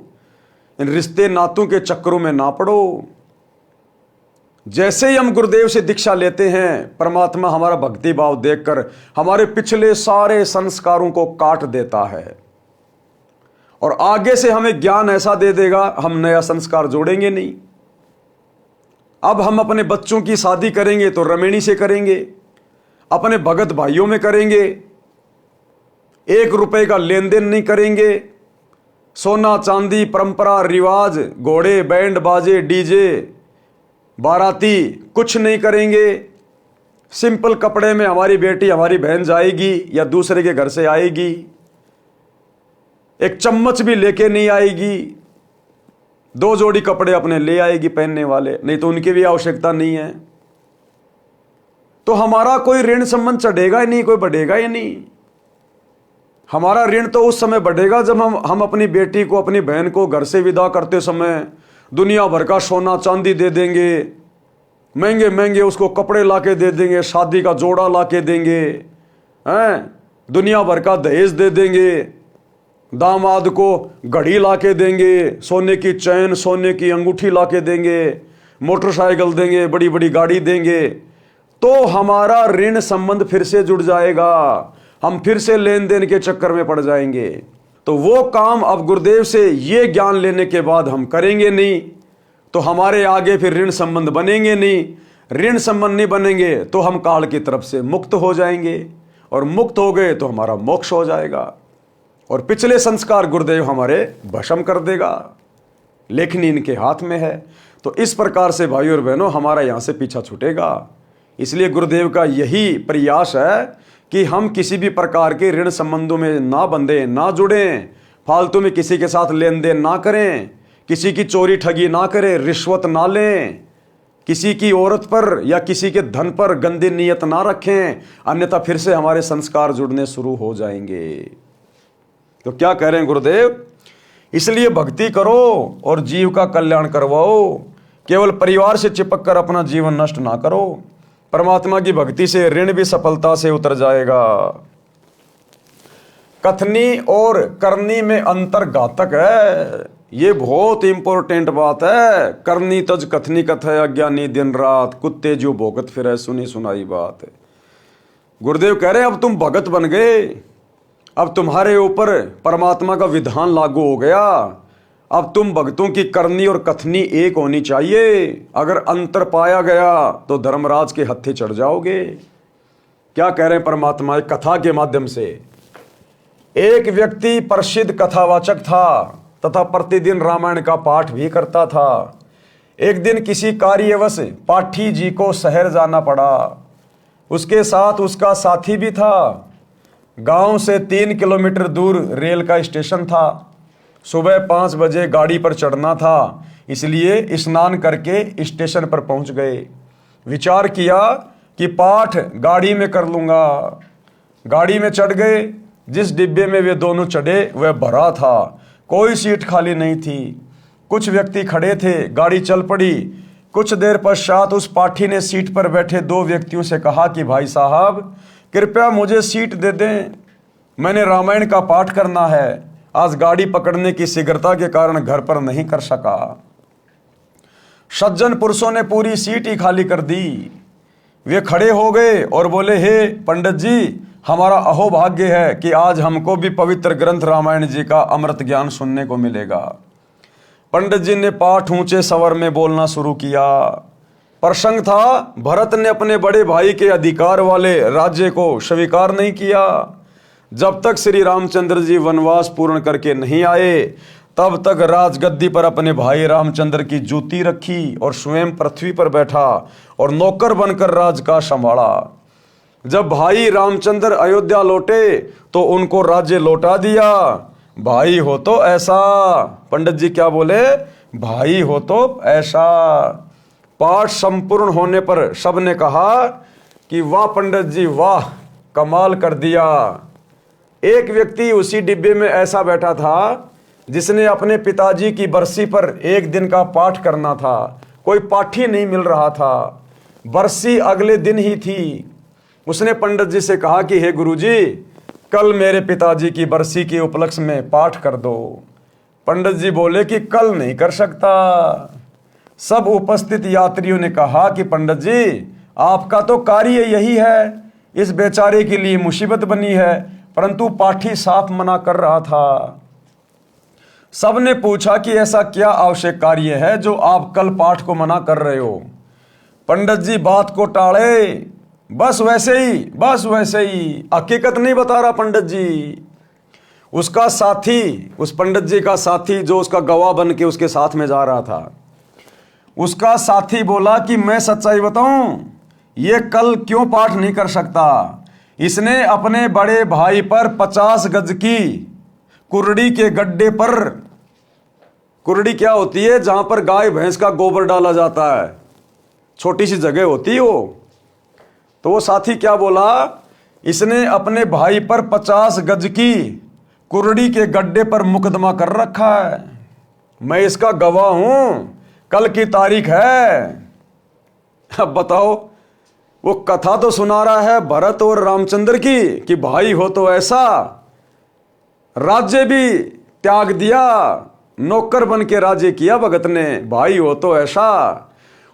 इन रिश्ते नातों के चक्करों में ना पड़ो। जैसे ही हम गुरुदेव से दीक्षा लेते हैं, परमात्मा हमारा भक्ति भाव देखकर हमारे पिछले सारे संस्कारों को काट देता है और आगे से हमें ज्ञान ऐसा दे देगा, हम नया संस्कार जोड़ेंगे नहीं। अब हम अपने बच्चों की शादी करेंगे तो रमेणी से करेंगे, अपने भगत भाइयों में करेंगे, 1 रुपए का लेन देन नहीं करेंगे, सोना चांदी परंपरा रिवाज, घोड़े बैंड बाजे डीजे बाराती कुछ नहीं करेंगे। सिंपल कपड़े में हमारी बेटी हमारी बहन जाएगी या दूसरे के घर से आएगी, एक चम्मच भी लेके नहीं आएगी, 2 जोड़ी कपड़े अपने ले आएगी पहनने वाले, नहीं तो उनकी भी आवश्यकता नहीं है। तो हमारा कोई ऋण संबंध चढ़ेगा ही नहीं, कोई बढ़ेगा ही नहीं। हमारा ऋण तो उस समय बढ़ेगा जब हम अपनी बेटी को, अपनी बहन को घर से विदा करते समय दुनिया भर का सोना चांदी दे देंगे, महंगे महंगे उसको कपड़े लाके दे देंगे, शादी का जोड़ा लाके देंगे, हैं, दुनिया भर का दहेज दे देंगे, दामाद को घड़ी लाके देंगे, सोने की चैन, सोने की अंगूठी लाके देंगे, मोटरसाइकिल देंगे, बड़ी बड़ी गाड़ी देंगे, तो हमारा ऋण संबंध फिर से जुड़ जाएगा, हम फिर से लेन देन के चक्कर में पड़ जाएंगे। तो वो काम अब गुरुदेव से ये ज्ञान लेने के बाद हम करेंगे नहीं, तो हमारे आगे फिर ऋण संबंध बनेंगे नहीं। ऋण संबंध नहीं बनेंगे तो हम काल की तरफ से मुक्त हो जाएंगे, और मुक्त हो गए तो हमारा मोक्ष हो जाएगा, और पिछले संस्कार गुरुदेव हमारे भस्म कर देगा। लेखनी इनके हाथ में है। तो इस प्रकार से भाई और बहनों हमारा यहाँ से पीछा छूटेगा। इसलिए गुरुदेव का यही प्रयास है कि हम किसी भी प्रकार के ऋण संबंधों में ना बंधें, ना जुड़ें, फालतू में किसी के साथ लेन देन ना करें, किसी की चोरी ठगी ना करें, रिश्वत ना लें, किसी की औरत पर या किसी के धन पर गंदी नीयत ना रखें, अन्यथा फिर से हमारे संस्कार जुड़ने शुरू हो जाएंगे। तो क्या कह रहे हैं गुरुदेव? इसलिए भक्ति करो और जीव का कल्याण करवाओ, केवल परिवार से चिपक कर अपना जीवन नष्ट ना करो। परमात्मा की भक्ति से ऋण भी सफलता से उतर जाएगा। कथनी और करनी में अंतर घातक है, ये बहुत इंपॉर्टेंट बात है। करनी तज कथनी कथय, अज्ञानी दिन रात, कुत्ते जो भोगत फिरे, सुनी सुनाई बात है। गुरुदेव कह रहे हैं अब तुम भगत बन गए, अब तुम्हारे ऊपर परमात्मा का विधान लागू हो गया, अब तुम भक्तों की करनी और कथनी एक होनी चाहिए। अगर अंतर पाया गया तो धर्मराज के हत्थे चढ़ जाओगे। क्या कह रहे हैं परमात्मा? एक कथा के माध्यम से। एक व्यक्ति प्रसिद्ध कथावाचक था तथा प्रतिदिन रामायण का पाठ भी करता था। एक दिन किसी कार्यवश पाठी जी को शहर जाना पड़ा। उसके साथ उसका साथी भी था। गांव से 3 किलोमीटर दूर रेल का स्टेशन था। सुबह 5 बजे गाड़ी पर चढ़ना था, इसलिए स्नान करके स्टेशन पर पहुंच गए। विचार किया कि पाठ गाड़ी में कर लूंगा। गाड़ी में चढ़ गए। जिस डिब्बे में वे दोनों चढ़े वह भरा था, कोई सीट खाली नहीं थी। कुछ व्यक्ति खड़े थे। गाड़ी चल पड़ी। कुछ देर पश्चात उस पाठी ने सीट पर बैठे 2 व्यक्तियों से कहा कि भाई साहब, कृपया मुझे सीट दे दें, मैंने रामायण का पाठ करना है। आज गाड़ी पकड़ने की शीघ्रता के कारण घर पर नहीं कर सका। सज्जन पुरुषों ने पूरी सीट ही खाली कर दी। वे खड़े हो गए और बोले, हे पंडित जी, हमारा अहोभाग्य है कि आज हमको भी पवित्र ग्रंथ रामायण जी का अमृत ज्ञान सुनने को मिलेगा। पंडित जी ने पाठ ऊंचे स्वर में बोलना शुरू किया। प्रसंग था, भरत ने अपने बड़े भाई के अधिकार वाले राज्य को स्वीकार नहीं किया। जब तक श्री रामचंद्र जी वनवास पूर्ण करके नहीं आए, तब तक राजगद्दी पर अपने भाई रामचंद्र की जूती रखी और स्वयं पृथ्वी पर बैठा और नौकर बनकर राज का संभाला। जब भाई रामचंद्र अयोध्या लौटे तो उनको राज्य लौटा दिया। भाई हो तो ऐसा। पंडित जी क्या बोले? भाई हो तो ऐसा। पाठ संपूर्ण होने पर सबने कहा कि वाह पंडित जी, वाह, कमाल कर दिया। एक व्यक्ति उसी डिब्बे में ऐसा बैठा था जिसने अपने पिताजी की बरसी पर एक दिन का पाठ करना था। कोई पाठी नहीं मिल रहा था। बरसी अगले दिन ही थी। उसने पंडित जी से कहा कि हे गुरुजी, कल मेरे पिताजी की बरसी के उपलक्ष्य में पाठ कर दो। पंडित जी बोले कि कल नहीं कर सकता। सब उपस्थित यात्रियों ने कहा कि पंडित जी, आपका तो कार्य यही है, इस बेचारे के लिए मुसीबत बनी है, परंतु पाठी साफ मना कर रहा था। सबने पूछा कि ऐसा क्या आवश्यक कार्य है जो आप कल पाठ को मना कर रहे हो? पंडित जी बात को टाले, बस वैसे ही, बस वैसे ही, हकीकत नहीं बता रहा पंडित जी। उसका साथी, उस पंडित जी का साथी जो उसका गवाह बन के उसके साथ में जा रहा था, उसका साथी बोला कि मैं सच्चाई बताऊं, ये कल क्यों पाठ नहीं कर सकता? इसने अपने बड़े भाई पर 50 गज की कुर्डी के गड्ढे पर, कुर्डी क्या होती है? जहां पर गाय भैंस का गोबर डाला जाता है, छोटी सी जगह होती है वो। तो वो साथी क्या बोला? इसने अपने भाई पर 50 गज की कुर्डी के गड्ढे पर मुकदमा कर रखा है। मैं इसका गवाह हूं, कल की तारीख है। अब बताओ, वो कथा तो सुना रहा है भरत और रामचंद्र की कि भाई हो तो ऐसा, राज्य भी त्याग दिया, नौकर बन के राज्य किया भगत ने, भाई हो तो ऐसा,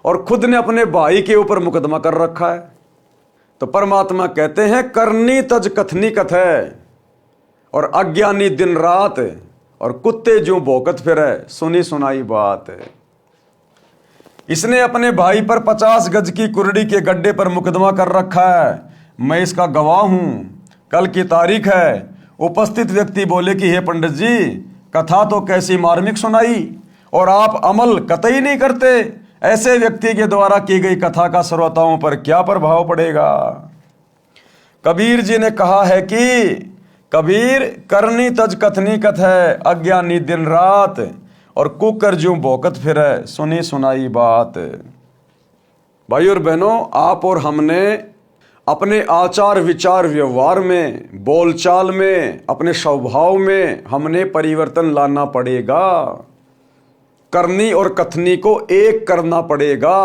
और खुद ने अपने भाई के ऊपर मुकदमा कर रखा है। तो परमात्मा कहते हैं करनी तज कथनी कथ है, और अज्ञानी दिन रात, और कुत्ते जो भौंकत फिरे सुनी सुनाई बात। इसने अपने भाई पर 50 गज की कुर्डी के गड्ढे पर मुकदमा कर रखा है। मैं इसका गवाह हूं, कल की तारीख है। उपस्थित व्यक्ति बोले कि हे पंडित जी, कथा तो कैसी मार्मिक सुनाई, और आप अमल कतई नहीं करते। ऐसे व्यक्ति के द्वारा की गई कथा का श्रोताओं पर क्या प्रभाव पड़ेगा। कबीर जी ने कहा है कि कबीर करनी तज कथनी कथ है, अज्ञानी दिन रात, और कुकर ज्यों भौंकत फिरे सुनी सुनाई बात। भाई और बहनों, आप और हमने अपने आचार विचार व्यवहार में, बोलचाल में, अपने स्वभाव में हमने परिवर्तन लाना पड़ेगा। करनी और कथनी को एक करना पड़ेगा।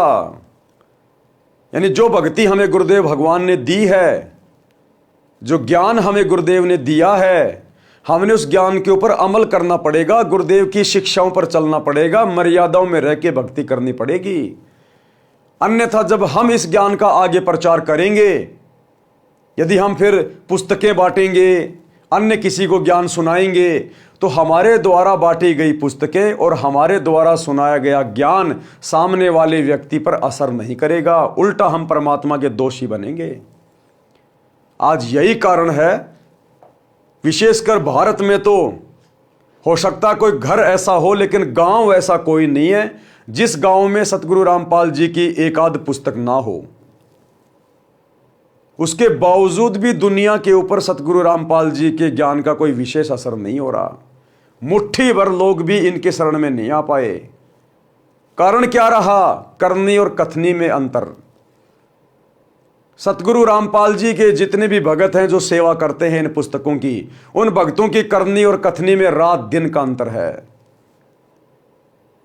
यानी जो भक्ति हमें गुरुदेव भगवान ने दी है, जो ज्ञान हमें गुरुदेव ने दिया है, हमने उस ज्ञान के ऊपर अमल करना पड़ेगा। गुरुदेव की शिक्षाओं पर चलना पड़ेगा, मर्यादाओं में रह के भक्ति करनी पड़ेगी। अन्यथा जब हम इस ज्ञान का आगे प्रचार करेंगे, यदि हम फिर पुस्तकें बांटेंगे, अन्य किसी को ज्ञान सुनाएंगे, तो हमारे द्वारा बांटी गई पुस्तकें और हमारे द्वारा सुनाया गया ज्ञान सामने वाले व्यक्ति पर असर नहीं करेगा, उल्टा हम परमात्मा के दोषी बनेंगे। आज यही कारण है, विशेषकर भारत में तो हो सकता कोई घर ऐसा हो, लेकिन गांव ऐसा कोई नहीं है जिस गांव में सतगुरु रामपाल जी की एक आध पुस्तक ना हो। उसके बावजूद भी दुनिया के ऊपर सतगुरु रामपाल जी के ज्ञान का कोई विशेष असर नहीं हो रहा। मुट्ठी भर लोग भी इनके शरण में नहीं आ पाए। कारण क्या रहा? करनी और कथनी में अंतर। सतगुरु रामपाल जी के जितने भी भगत हैं जो सेवा करते हैं इन पुस्तकों की, उन भक्तों की करनी और कथनी में रात दिन का अंतर है।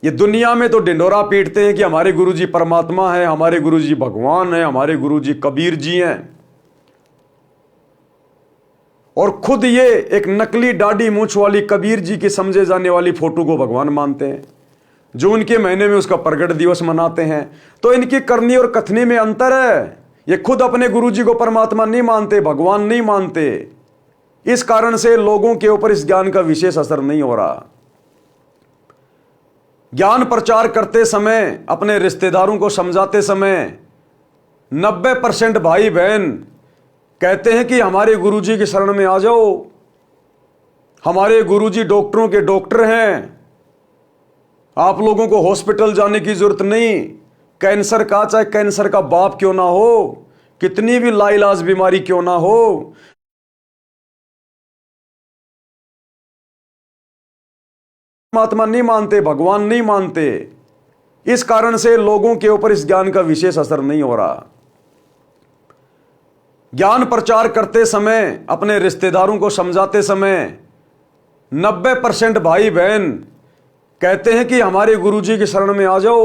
ये दुनिया में तो ढिंडोरा पीटते हैं कि हमारे गुरुजी परमात्मा है, हमारे गुरुजी भगवान है, हमारे गुरुजी कबीर जी हैं, और खुद ये एक नकली दाढ़ी मूंछ वाली कबीर जी की समझे जाने वाली फोटो को भगवान मानते हैं, जो उनके महीने में उसका प्रगट दिवस मनाते हैं। तो इनकी करनी और कथनी में अंतर है। ये खुद अपने गुरुजी को परमात्मा नहीं मानते, भगवान नहीं मानते। इस कारण से लोगों के ऊपर इस ज्ञान का विशेष असर नहीं हो रहा। ज्ञान प्रचार करते समय, अपने रिश्तेदारों को समझाते समय 90% भाई बहन कहते हैं कि हमारे गुरुजी की शरण में आ जाओ, हमारे गुरुजी डॉक्टरों के डॉक्टर हैं, आप लोगों को हॉस्पिटल जाने की जरूरत नहीं। कैंसर का, चाहे कैंसर का बाप क्यों ना हो, कितनी भी लाइलाज बीमारी क्यों ना हो, परमात्मा नहीं मानते, भगवान नहीं मानते। इस कारण से लोगों के ऊपर इस ज्ञान का विशेष असर नहीं हो रहा। ज्ञान प्रचार करते समय, अपने रिश्तेदारों को समझाते समय 90% भाई बहन कहते हैं कि हमारे गुरुजी की शरण में आ जाओ,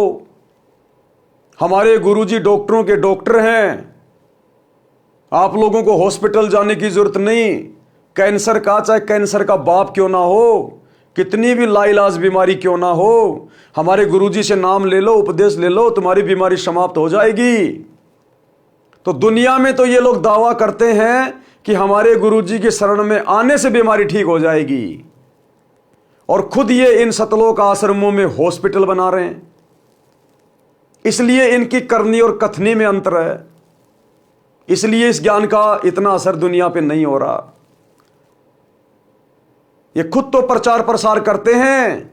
हमारे गुरुजी डॉक्टरों के डॉक्टर हैं, आप लोगों को हॉस्पिटल जाने की जरूरत नहीं। कैंसर का, चाहे कैंसर का बाप क्यों ना हो, कितनी भी लाइलाज बीमारी क्यों ना हो, हमारे गुरुजी से नाम ले लो, उपदेश ले लो, तुम्हारी बीमारी समाप्त हो जाएगी। तो दुनिया में तो ये लोग दावा करते हैं कि हमारे गुरुजी के शरण में आने से बीमारी ठीक हो जाएगी, और खुद ये इन सतलोक आश्रमों में हॉस्पिटल बना रहे हैं। इसलिए इनकी करनी और कथनी में अंतर है। इसलिए इस ज्ञान का इतना असर दुनिया पे नहीं हो रहा। ये खुद तो प्रचार प्रसार करते हैं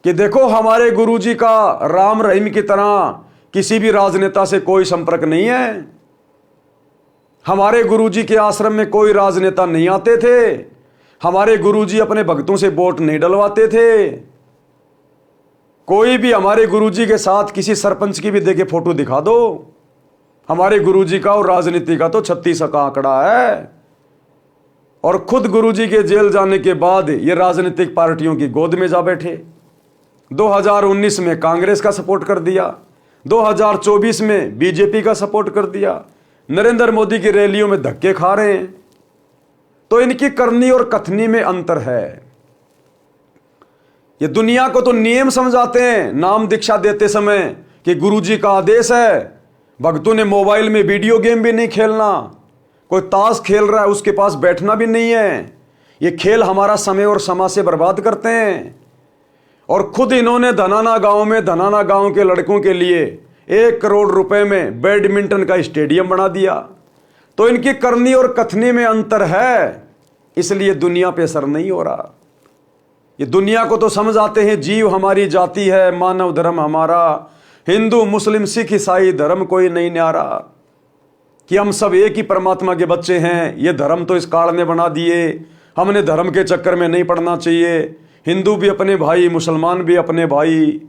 कि देखो हमारे गुरुजी का राम रहीम की तरह किसी भी राजनेता से कोई संपर्क नहीं है, हमारे गुरुजी के आश्रम में कोई राजनेता नहीं आते थे, हमारे गुरुजी अपने भक्तों से वोट नहीं डलवाते थे, कोई भी हमारे गुरुजी के साथ किसी सरपंच की भी देके फोटो दिखा दो, हमारे गुरुजी का और राजनीति का तो 36 का आंकड़ा है। और खुद गुरुजी के जेल जाने के बाद ये राजनीतिक पार्टियों की गोद में जा बैठे। 2019 में कांग्रेस का सपोर्ट कर दिया, 2024 में बीजेपी का सपोर्ट कर दिया, नरेंद्र मोदी की रैलियों में धक्के खा रहे हैं। तो इनकी करनी और कथनी में अंतर है। ये दुनिया को तो नियम समझाते हैं नाम दीक्षा देते समय कि गुरुजी का आदेश है। भक्तों ने मोबाइल में वीडियो गेम भी नहीं खेलना, कोई ताश खेल रहा है उसके पास बैठना भी नहीं है। ये खेल हमारा समय और समाज से बर्बाद करते हैं। और खुद इन्होंने धनाना गांव के लड़कों के लिए 1 करोड़ रुपए में बैडमिंटन का स्टेडियम बना दिया। तो इनकी करनी और कथनी में अंतर है, इसलिए दुनिया पे असर नहीं हो रहा। ये दुनिया को तो समझ आते हैं जीव हमारी जाति है, मानव धर्म हमारा, हिंदू मुस्लिम सिख ईसाई धर्म कोई नहीं न्यारा, कि हम सब एक ही परमात्मा के बच्चे हैं। ये धर्म तो इस काल ने बना दिए, हमने धर्म के चक्कर में नहीं पड़ना चाहिए। हिंदू भी अपने भाई, मुसलमान भी अपने भाई।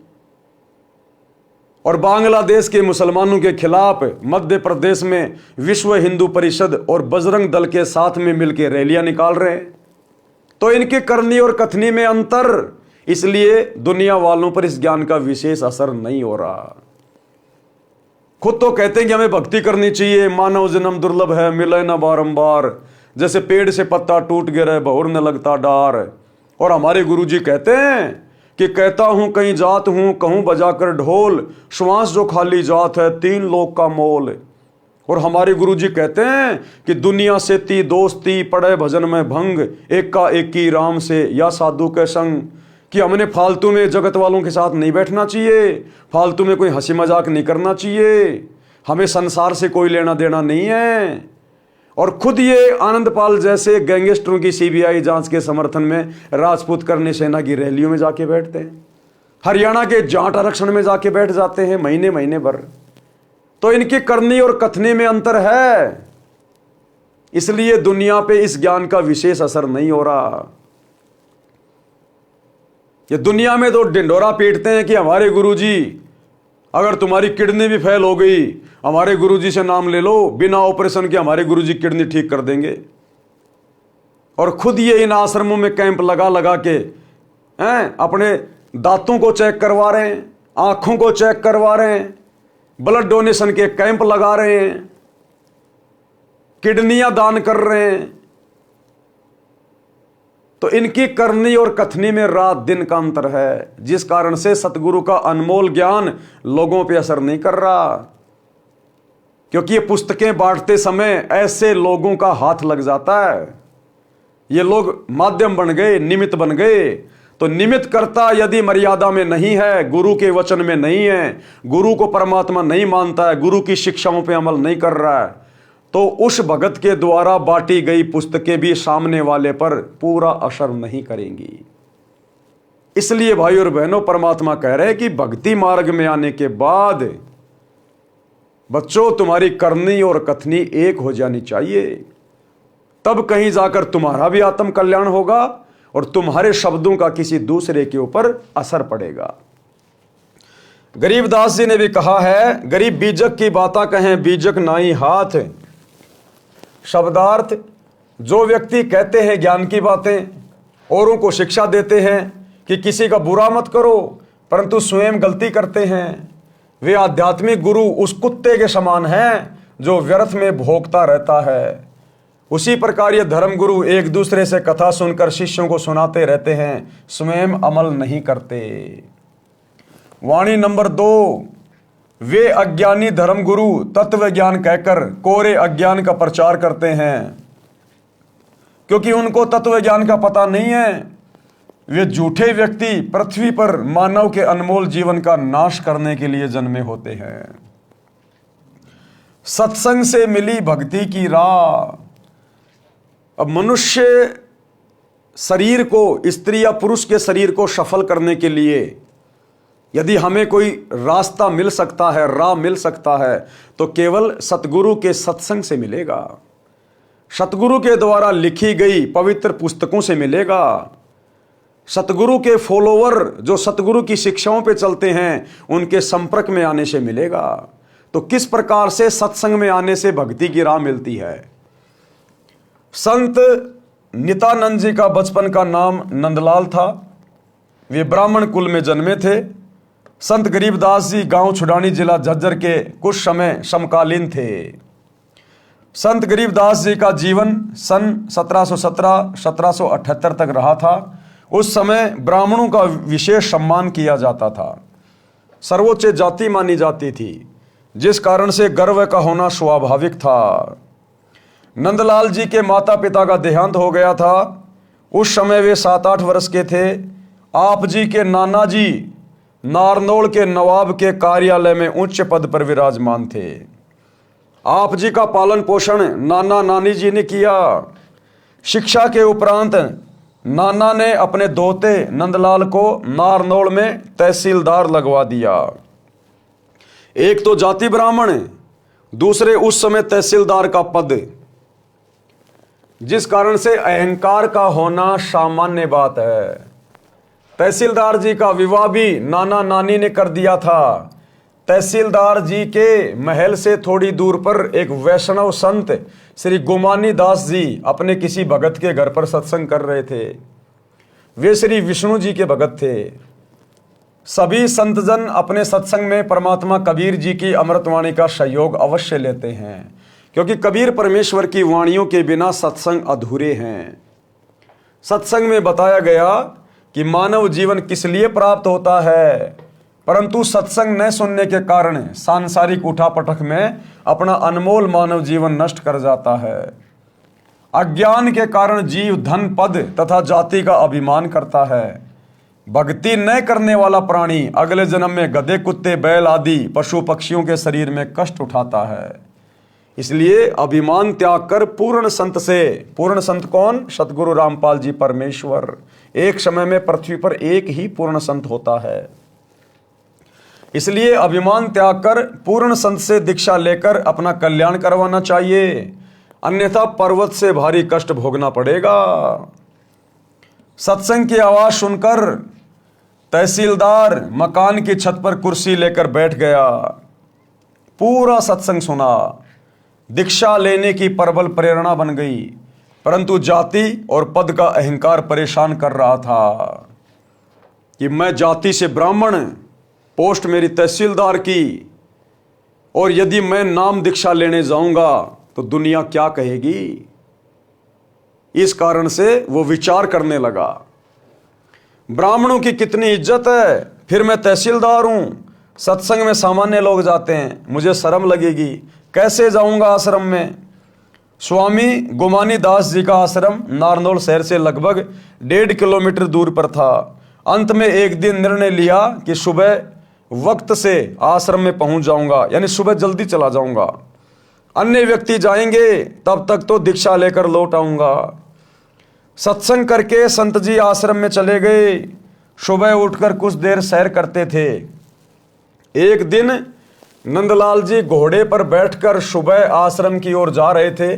और बांग्लादेश के मुसलमानों के खिलाफ मध्य प्रदेश में विश्व हिंदू परिषद और बजरंग दल के साथ में मिलकर रैलियां निकाल रहे हैं। तो इनकी करनी और कथनी में अंतर, इसलिए दुनिया वालों पर इस ज्ञान का विशेष असर नहीं हो रहा। खुद तो कहते हैं कि हमें भक्ति करनी चाहिए, मानव जन्म दुर्लभ है, मिले न बारंबार, जैसे पेड़ से पत्ता टूट गिरे बहुर न लगता डार। और हमारे गुरुजी कहते हैं कि कहता हूं कहीं जात हूं, कहूं बजाकर ढोल, श्वास जो खाली जात है 3 लोक का मोल। और हमारे गुरुजी कहते हैं कि दुनिया से ती दोस्ती, पड़े भजन में भंग, एक का एक की राम से या साधु के संग। कि हमने फालतू में जगत वालों के साथ नहीं बैठना चाहिए, फालतू में कोई हंसी मजाक नहीं करना चाहिए, हमें संसार से कोई लेना देना नहीं है। और खुद ये आनंदपाल जैसे गैंगस्टरों की सीबीआई जांच के समर्थन में राजपूत करनी सेना की रैलियों में जाके बैठते हैं, हरियाणा के जाट आरक्षण में जाके बैठ जाते हैं महीने महीने भर। तो इनकी करनी और कथनी में अंतर है, इसलिए दुनिया पे इस ज्ञान का विशेष असर नहीं हो रहा। ये दुनिया में तो ढिंढोरा पीटते हैं कि हमारे गुरुजी, अगर तुम्हारी किडनी भी फेल हो गई हमारे गुरुजी से नाम ले लो, बिना ऑपरेशन के हमारे गुरुजी किडनी ठीक कर देंगे। और खुद ये इन आश्रमों में कैंप लगा लगा के अपने दांतों को चेक करवा रहे हैं, आंखों को चेक करवा रहे हैं, ब्लड डोनेशन के कैंप लगा रहे हैं, किडनियां दान कर रहे हैं। तो इनकी करनी और कथनी में रात दिन का अंतर है, जिस कारण से सतगुरु का अनमोल ज्ञान लोगों पे असर नहीं कर रहा। क्योंकि ये पुस्तकें बांटते समय ऐसे लोगों का हाथ लग जाता है, ये लोग माध्यम बन गए, निमित्त बन गए। तो निमित्त करता यदि मर्यादा में नहीं है, गुरु के वचन में नहीं है, गुरु को परमात्मा नहीं मानता है, गुरु की शिक्षाओं पे अमल नहीं कर रहा है, तो उस भगत के द्वारा बांटी गई पुस्तकें भी सामने वाले पर पूरा असर नहीं करेंगी। इसलिए भाई और बहनों, परमात्मा कह रहे हैं कि भक्ति मार्ग में आने के बाद बच्चों तुम्हारी करनी और कथनी एक हो जानी चाहिए, तब कहीं जाकर तुम्हारा भी आत्म कल्याण होगा और तुम्हारे शब्दों का किसी दूसरे के ऊपर असर पड़ेगा। गरीबदास जी ने भी कहा है, गरीब बीजक की बाता कहें बीजक नाई हाथ। शब्दार्थ, जो व्यक्ति कहते हैं ज्ञान की बातें, औरों को शिक्षा देते हैं कि किसी का बुरा मत करो, परंतु स्वयं गलती करते हैं, वे आध्यात्मिक गुरु उस कुत्ते के समान हैं जो व्यर्थ में भोगता रहता है। उसी प्रकार ये धर्मगुरु एक दूसरे से कथा सुनकर शिष्यों को सुनाते रहते हैं, स्वयं अमल नहीं करते। वाणी नंबर 2, वे अज्ञानी धर्मगुरु तत्व ज्ञान कहकर कोरे अज्ञान का प्रचार करते हैं, क्योंकि उनको तत्व ज्ञान का पता नहीं है। वे झूठे व्यक्ति पृथ्वी पर मानव के अनमोल जीवन का नाश करने के लिए जन्मे होते हैं। सत्संग से मिली भक्ति की राह। अब मनुष्य शरीर को, स्त्री या पुरुष के शरीर को सफल करने के लिए यदि हमें कोई रास्ता मिल सकता है, राह मिल सकता है, तो केवल सतगुरु के सत्संग से मिलेगा, सतगुरु के द्वारा लिखी गई पवित्र पुस्तकों से मिलेगा, सतगुरु के फॉलोवर जो सतगुरु की शिक्षाओं पे चलते हैं उनके संपर्क में आने से मिलेगा। तो किस प्रकार से सत्संग में आने से भक्ति की राह मिलती है। संत नित्यानंद जी का बचपन का नाम नंदलाल था। वे ब्राह्मण कुल में जन्मे थे। संत गरीबदास जी गांव छुड़ानी जिला झज्जर के कुछ समय समकालीन थे। संत गरीबदास जी का जीवन सन 1717-1778 तक रहा था। उस समय ब्राह्मणों का विशेष सम्मान किया जाता था, सर्वोच्च जाति मानी जाती थी, जिस कारण से गर्व का होना स्वाभाविक था। नंदलाल जी के माता पिता का देहांत हो गया था। उस समय वे 7-8 वर्ष के थे। आप जी के नाना जी नारनौल के नवाब के कार्यालय में उच्च पद पर विराजमान थे। आप जी का पालन पोषण नाना नानी जी ने किया। शिक्षा के उपरांत नाना ने अपने दोते नंदलाल को नारनौल में तहसीलदार लगवा दिया। एक तो जाति ब्राह्मण, दूसरे उस समय तहसीलदार का पद, जिस कारण से अहंकार का होना सामान्य बात है। तहसीलदार जी का विवाह भी नाना नानी ने कर दिया था। तहसीलदार जी के महल से थोड़ी दूर पर एक वैष्णव संत श्री गोमानी दास जी अपने किसी भगत के घर पर सत्संग कर रहे थे। वे श्री विष्णु जी के भगत थे। सभी संतजन अपने सत्संग में परमात्मा कबीर जी की अमृतवाणी का सहयोग अवश्य लेते हैं, क्योंकि कबीर परमेश्वर की वाणियों के बिना सत्संग अधूरे हैं। सत्संग में बताया गया कि मानव जीवन किस लिए प्राप्त होता है, परंतु सत्संग न सुनने के कारण सांसारिक उठापटक में अपना अनमोल मानव जीवन नष्ट कर जाता है। अज्ञान के कारण जीव धन पद तथा जाति का अभिमान करता है। भक्ति न करने वाला प्राणी अगले जन्म में गधे, कुत्ते, बैल आदि पशु पक्षियों के शरीर में कष्ट उठाता है। इसलिए अभिमान त्याग कर पूर्ण संत से, पूर्ण संत कौन? सतगुरु रामपाल जी परमेश्वर। एक समय में पृथ्वी पर एक ही पूर्ण संत होता है। इसलिए अभिमान त्याग कर पूर्ण संत से दीक्षा लेकर अपना कल्याण करवाना चाहिए, अन्यथा पर्वत से भारी कष्ट भोगना पड़ेगा। सत्संग की आवाज सुनकर तहसीलदार मकान की छत पर कुर्सी लेकर बैठ गया। पूरा सत्संग सुना। दीक्षा लेने की प्रबल प्रेरणा बन गई, परंतु जाति और पद का अहंकार परेशान कर रहा था कि मैं जाति से ब्राह्मण, पोस्ट मेरी तहसीलदार की, और यदि मैं नाम दीक्षा लेने जाऊंगा तो दुनिया क्या कहेगी। इस कारण से वो विचार करने लगा, ब्राह्मणों की कितनी इज्जत है, फिर मैं तहसीलदार हूं, सत्संग में सामान्य लोग जाते हैं, मुझे शर्म लगेगी, कैसे जाऊंगा आश्रम में। स्वामी गोमानी दास जी का आश्रम नारनौल शहर से लगभग 1.5 किलोमीटर दूर पर था। अंत में एक दिन निर्णय लिया कि सुबह वक्त से आश्रम में पहुंच जाऊंगा, यानी सुबह जल्दी चला जाऊंगा। अन्य व्यक्ति जाएंगे, तब तक तो दीक्षा लेकर लौट आऊंगा। सत्संग करके संत जी आश्रम में चले गए। सुबह उठकर कुछ देर सैर करते थे। एक दिन नंदलाल जी घोड़े पर बैठकर सुबह आश्रम की ओर जा रहे थे।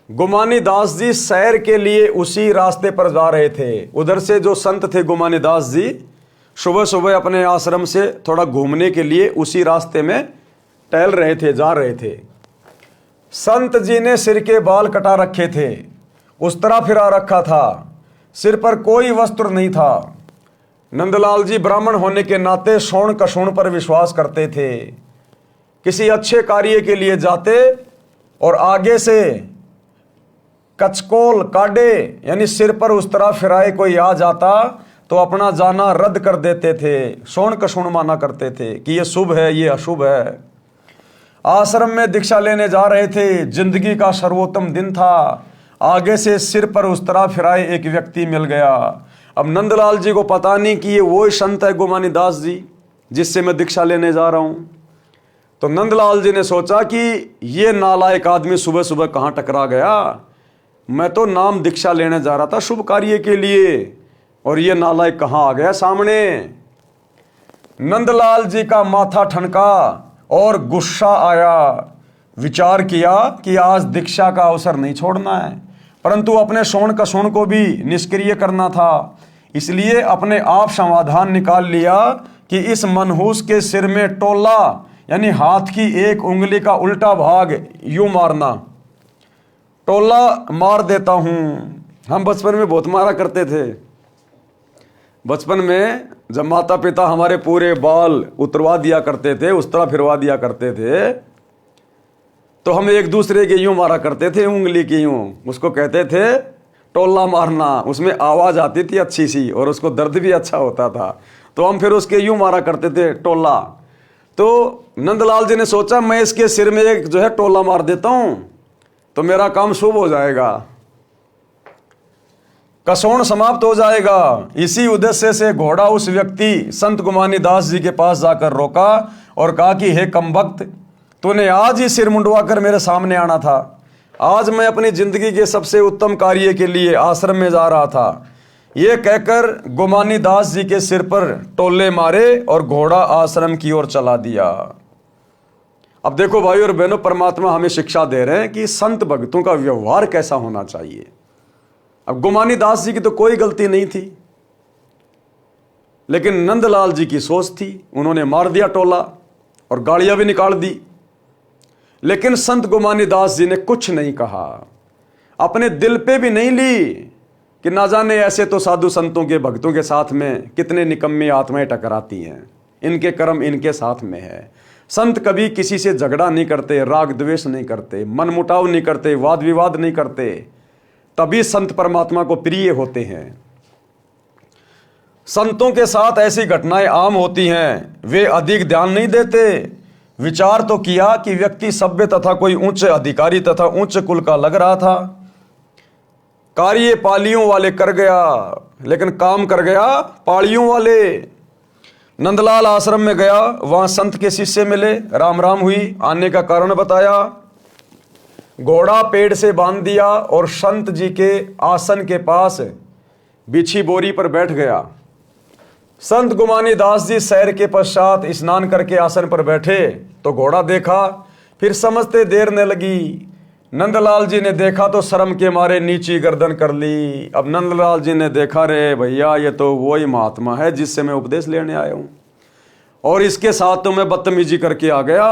गोमानी दास जी सैर के लिए उसी रास्ते पर जा रहे थे। उधर से जो संत थे गोमानी दास जी सुबह सुबह अपने आश्रम से थोड़ा घूमने के लिए उसी रास्ते में टहल रहे थे, जा रहे थे। संत जी ने सिर के बाल कटा रखे थे, उस तरह फिरा रखा था, सिर पर कोई वस्त्र नहीं था। नंदलाल जी ब्राह्मण होने के नाते शोण कशोण पर विश्वास करते थे। किसी अच्छे कार्य के लिए जाते और आगे से कचकोल काटे, यानी सिर पर उस तरह फिराए कोई आ जाता तो अपना जाना रद्द कर देते थे। शोण कशोण माना करते थे कि ये शुभ है, ये अशुभ है। आश्रम में दीक्षा लेने जा रहे थे। जिंदगी का सर्वोत्तम दिन था। आगे से सिर पर उस तरह फिराए एक व्यक्ति मिल गया। अब नंदलाल जी को पता नहीं कि ये वो संत है गोमानी दास जी जिससे मैं दीक्षा लेने जा रहा हूं। तो नंदलाल जी ने सोचा कि ये नालायक आदमी सुबह सुबह कहां टकरा गया। मैं तो नाम दीक्षा लेने जा रहा था शुभ कार्य के लिए, और ये नालायक कहां आ गया सामने। नंदलाल जी का माथा ठनका और गुस्सा आया। विचार किया कि आज दीक्षा का अवसर नहीं छोड़ना है, परंतु अपने शोण कशोण को भी निष्क्रिय करना था। इसलिए अपने आप समाधान निकाल लिया कि इस मनहूस के सिर में टोला यानी हाथ की एक उंगली का उल्टा भाग यूं मारना, टोला मार देता हूं। हम बचपन में बहुत मारा करते थे। बचपन में जब माता पिता हमारे पूरे बाल उतरवा दिया करते थे, उस तरह फिरवा दिया करते थे, तो हम एक दूसरे के यूं मारा करते थे, उंगली की यूं। उसको कहते थे टोला मारना। उसमें आवाज आती थी अच्छी सी और उसको दर्द भी अच्छा होता था, तो हम फिर उसके यूं मारा करते थे टोला। तो नंदलाल जी ने सोचा मैं इसके सिर में एक जो है टोला मार देता हूं तो मेरा काम शुभ हो जाएगा, कसौण समाप्त हो जाएगा। इसी उद्देश्य से घोड़ा उस व्यक्ति संत गुमानी दास जी के पास जाकर रोका और कहा कि हे कमबख्त, तूने आज ही सिर मुंडवा कर मेरे सामने आना था। आज मैं अपनी जिंदगी के सबसे उत्तम कार्य के लिए आश्रम में जा रहा था। ये कहकर गुमानी दास जी के सिर पर टोले मारे और घोड़ा आश्रम की ओर चला दिया। अब देखो भाई और बहनों, परमात्मा हमें शिक्षा दे रहे हैं कि संत भक्तों का व्यवहार कैसा होना चाहिए। अब गुमानी दास जी की तो कोई गलती नहीं थी, लेकिन नंदलाल जी की सोच थी। उन्होंने मार दिया टोला और गाड़ियां भी निकाल दी, लेकिन संत गुमानी दास जी ने कुछ नहीं कहा, अपने दिल पे भी नहीं ली कि ना जाने ऐसे तो साधु संतों के भक्तों के साथ में कितने निकम्मे आत्माएं टकराती हैं, इनके कर्म इनके साथ में है। संत कभी किसी से झगड़ा नहीं करते, राग द्वेष नहीं करते, मनमुटाव नहीं करते, वाद विवाद नहीं करते, तभी संत परमात्मा को प्रिय होते हैं। संतों के साथ ऐसी घटनाएं आम होती हैं, वे अधिक ध्यान नहीं देते। विचार तो किया कि व्यक्ति सभ्य तथा कोई उच्च अधिकारी तथा उच्च कुल का लग रहा था, कार्य पालियों वाले कर गया, लेकिन काम कर गया पालियों वाले। नंदलाल आश्रम में गया, वहां संत के शिष्य मिले, राम राम हुई, आने का कारण बताया, घोड़ा पेड़ से बांध दिया और संत जी के आसन के पास बिछी बोरी पर बैठ गया। संत गुमानी दास जी सैर के पश्चात स्नान करके आसन पर बैठे तो घोड़ा देखा, फिर समझते देर न लगी। नंदलाल जी ने देखा तो शर्म के मारे नीची गर्दन कर ली। अब नंदलाल जी ने देखा, रे भैया ये तो वही महात्मा है जिससे मैं उपदेश लेने आया हूं, और इसके साथ तो मैं बदतमीजी करके आ गया।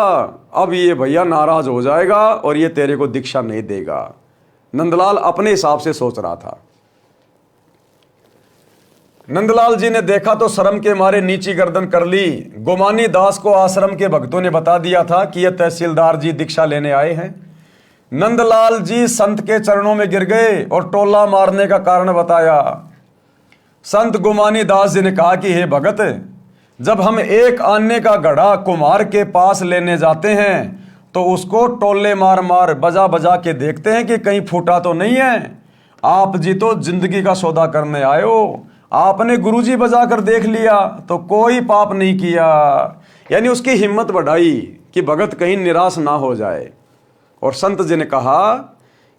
अब ये भैया नाराज हो जाएगा और ये तेरे को दीक्षा नहीं देगा। नंदलाल अपने हिसाब से सोच रहा था। नंदलाल जी ने देखा तो शर्म के मारे नीची गर्दन कर ली। गुमानी दास को आश्रम के भक्तों ने बता दिया था कि ये तहसीलदार जी दीक्षा लेने आए हैं। नंदलाल जी संत के चरणों में गिर गए और टोला मारने का कारण बताया। संत गुमानी दास जी ने कहा कि हे भगत, जब हम एक आने का घड़ा कुम्हार के पास लेने जाते हैं तो उसको टोले मार मार बजा बजा के देखते हैं कि कहीं फूटा तो नहीं है। आप जी तो जिंदगी का सौदा करने आए हो, आपने गुरुजी बजा कर देख लिया तो कोई पाप नहीं किया। यानी उसकी हिम्मत बढ़ाई कि भगत कहीं निराश ना हो जाए। और संत जी ने कहा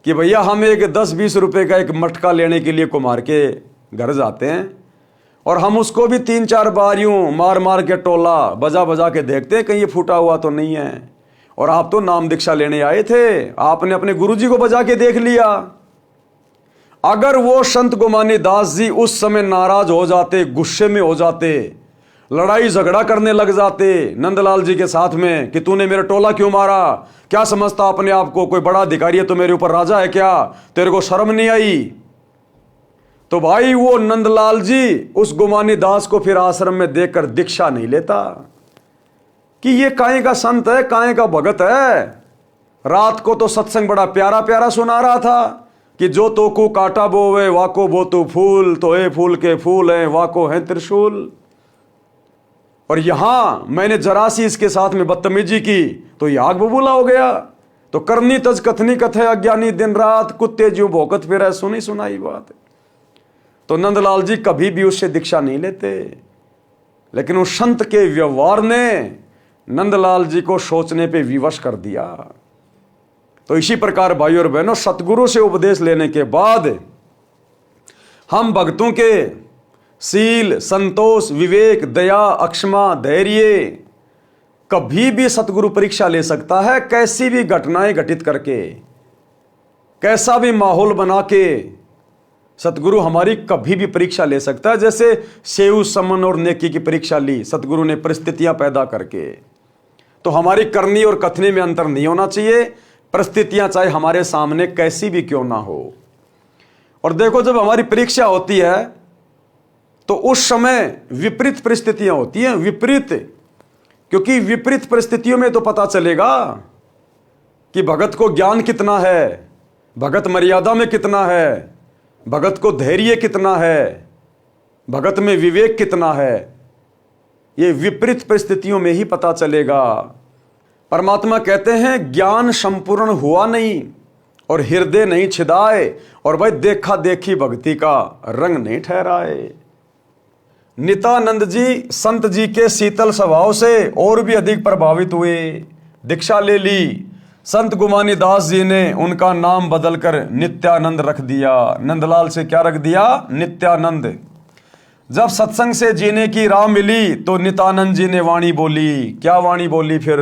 कि भैया हम एक 10-20 रुपए का एक मटका लेने के लिए कुम्हार के घर जाते हैं और हम उसको भी 3-4 बार यूं मार मार के टोला बजा बजा के देखते हैं कहीं ये फूटा हुआ तो नहीं है। और आप तो नाम दीक्षा लेने आए थे, आपने अपने गुरुजी को बजा के देख लिया। अगर वो संत गुमानी दास जी उस समय नाराज हो जाते, गुस्से में हो जाते, लड़ाई झगड़ा करने लग जाते नंदलाल जी के साथ में कि तूने मेरा टोला क्यों मारा, क्या समझता अपने आप को, कोई बड़ा अधिकारी है तो मेरे ऊपर राजा है क्या, तेरे को शर्म नहीं आई, तो भाई वो नंदलाल जी उस गुमानी दास को फिर आश्रम में देखकर दीक्षा नहीं लेता कि ये काहे का संत है, काहे का भगत है। रात को तो सत्संग बड़ा प्यारा प्यारा सुना रहा था कि जो तो को काटा बोवे वाको बो तू फूल, तो ए फूल के फूल है वाको है त्रिशूल। और यहां मैंने जरा सी इसके साथ में बदतमीजी की तो ये आग बबूला हो गया। तो करनी तज कथनी कथे अज्ञानी दिन रात, कुत्ते ज्यों भौंकत फिरे सुनी सुनाई बात। तो नंदलाल जी कभी भी उससे दीक्षा नहीं लेते, लेकिन उस संत के व्यवहार ने नंदलाल जी को सोचने पे विवश कर दिया। तो इसी प्रकार भाइयों और बहनों, सतगुरु से उपदेश लेने के बाद हम भक्तों के शील, संतोष, विवेक, दया, अक्षमा, धैर्य, कभी भी सतगुरु परीक्षा ले सकता है। कैसी भी घटनाएं घटित करके, कैसा भी माहौल बना के सतगुरु हमारी कभी भी परीक्षा ले सकता है। जैसे सेव, समन और नेकी की परीक्षा ली सतगुरु ने परिस्थितियां पैदा करके। तो हमारी करनी और कथनी में अंतर नहीं होना चाहिए, परिस्थितियां चाहे हमारे सामने कैसी भी क्यों ना हो। और देखो, जब हमारी परीक्षा होती है तो उस समय विपरीत परिस्थितियां होती हैं, विपरीत, क्योंकि विपरीत परिस्थितियों में तो पता चलेगा कि भगत को ज्ञान कितना है, भगत मर्यादा में कितना है, भगत को धैर्य कितना है, भगत में विवेक कितना है। ये विपरीत परिस्थितियों में ही पता चलेगा। परमात्मा कहते हैं ज्ञान संपूर्ण हुआ नहीं और हृदय नहीं छिदाए, और भाई देखा देखी भक्ति का रंग नहीं ठहराए। नित्यानंद जी संत जी के शीतल स्वभाव से और भी अधिक प्रभावित हुए, दीक्षा ले ली। संत गुमानी दास जी ने उनका नाम बदलकर नित्यानंद रख दिया। नंदलाल से क्या रख दिया? नित्यानंद। जब सत्संग से जीने की राह मिली तो नित्यानंद जी ने वाणी बोली। क्या वाणी बोली फिर?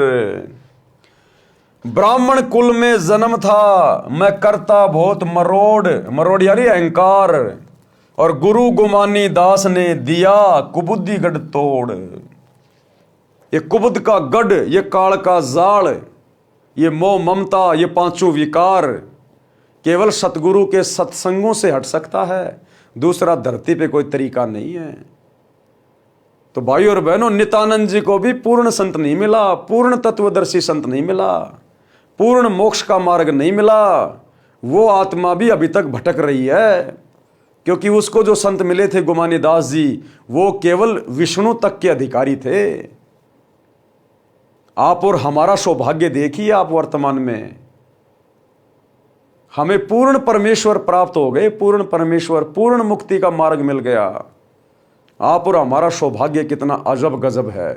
ब्राह्मण कुल में जन्म था, मैं करता बहुत मरोड़, मरोड़ यानी अहंकार, और गुरु गुमानी दास ने दिया कुबुद्धि गढ़ तोड़। ये कुबुद्ध का गढ़, ये काल का जाल, ये मोह ममता, ये पांचों विकार केवल सतगुरु के सत्संगों से हट सकता है, दूसरा धरती पे कोई तरीका नहीं है। तो भाई और बहनों, नित्यानंद जी को भी पूर्ण संत नहीं मिला, पूर्ण तत्वदर्शी संत नहीं मिला, पूर्ण मोक्ष का मार्ग नहीं मिला। वो आत्मा भी अभी तक भटक रही है, क्योंकि उसको जो संत मिले थे गुमानी दास जी, वो केवल विष्णु तक के अधिकारी थे। आप और हमारा सौभाग्य देखिए, आप वर्तमान में हमें पूर्ण परमेश्वर प्राप्त हो गए, पूर्ण परमेश्वर, पूर्ण मुक्ति का मार्ग मिल गया। आप और हमारा सौभाग्य कितना अजब गजब है।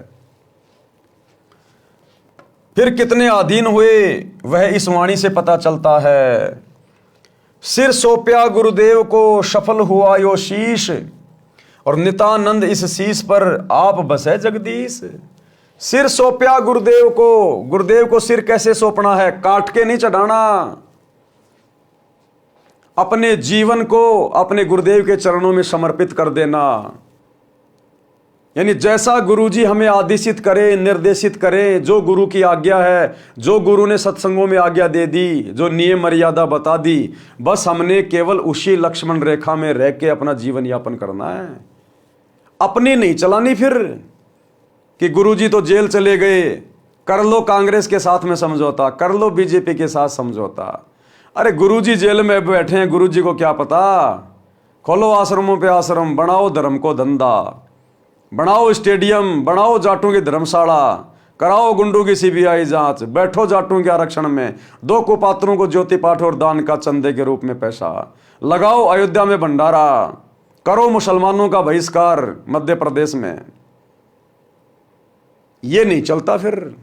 फिर कितने अधीन हुए वह इस वाणी से पता चलता है। सिर सौंपया गुरुदेव को सफल हुआ यो शीश, और नित्यानंद इस शीश पर आप बसे जगदीश। सिर सौंपया गुरुदेव को, गुरुदेव को सिर कैसे सौंपना है? काट के नहीं चढ़ाना, अपने जीवन को अपने गुरुदेव के चरणों में समर्पित कर देना। यानी जैसा गुरुजी हमें आदेशित करे, निर्देशित करे, जो गुरु की आज्ञा है, जो गुरु ने सत्संगों में आज्ञा दे दी, जो नियम मर्यादा बता दी, बस हमने केवल उसी लक्ष्मण रेखा में रह के अपना जीवन यापन करना है। अपनी नहीं चलानी फिर कि गुरुजी तो जेल चले गए, कर लो कांग्रेस के साथ में समझौता, कर लो बीजेपी के साथ समझौता। अरे गुरुजी जेल में बैठे हैं, गुरुजी को क्या पता? खोलो आश्रमों पे आश्रम, बनाओ धर्म को धंधा, बनाओ स्टेडियम, बनाओ जाटों की धर्मशाला, कराओ गुंडों की सीबीआई जांच, बैठो जाटों के आरक्षण में, दो कुपात्रों को ज्योति पाठ और दान का चंदे के रूप में पैसा, लगाओ अयोध्या में भंडारा, करो मुसलमानों का बहिष्कार मध्य प्रदेश में। ये नहीं चलता फिर।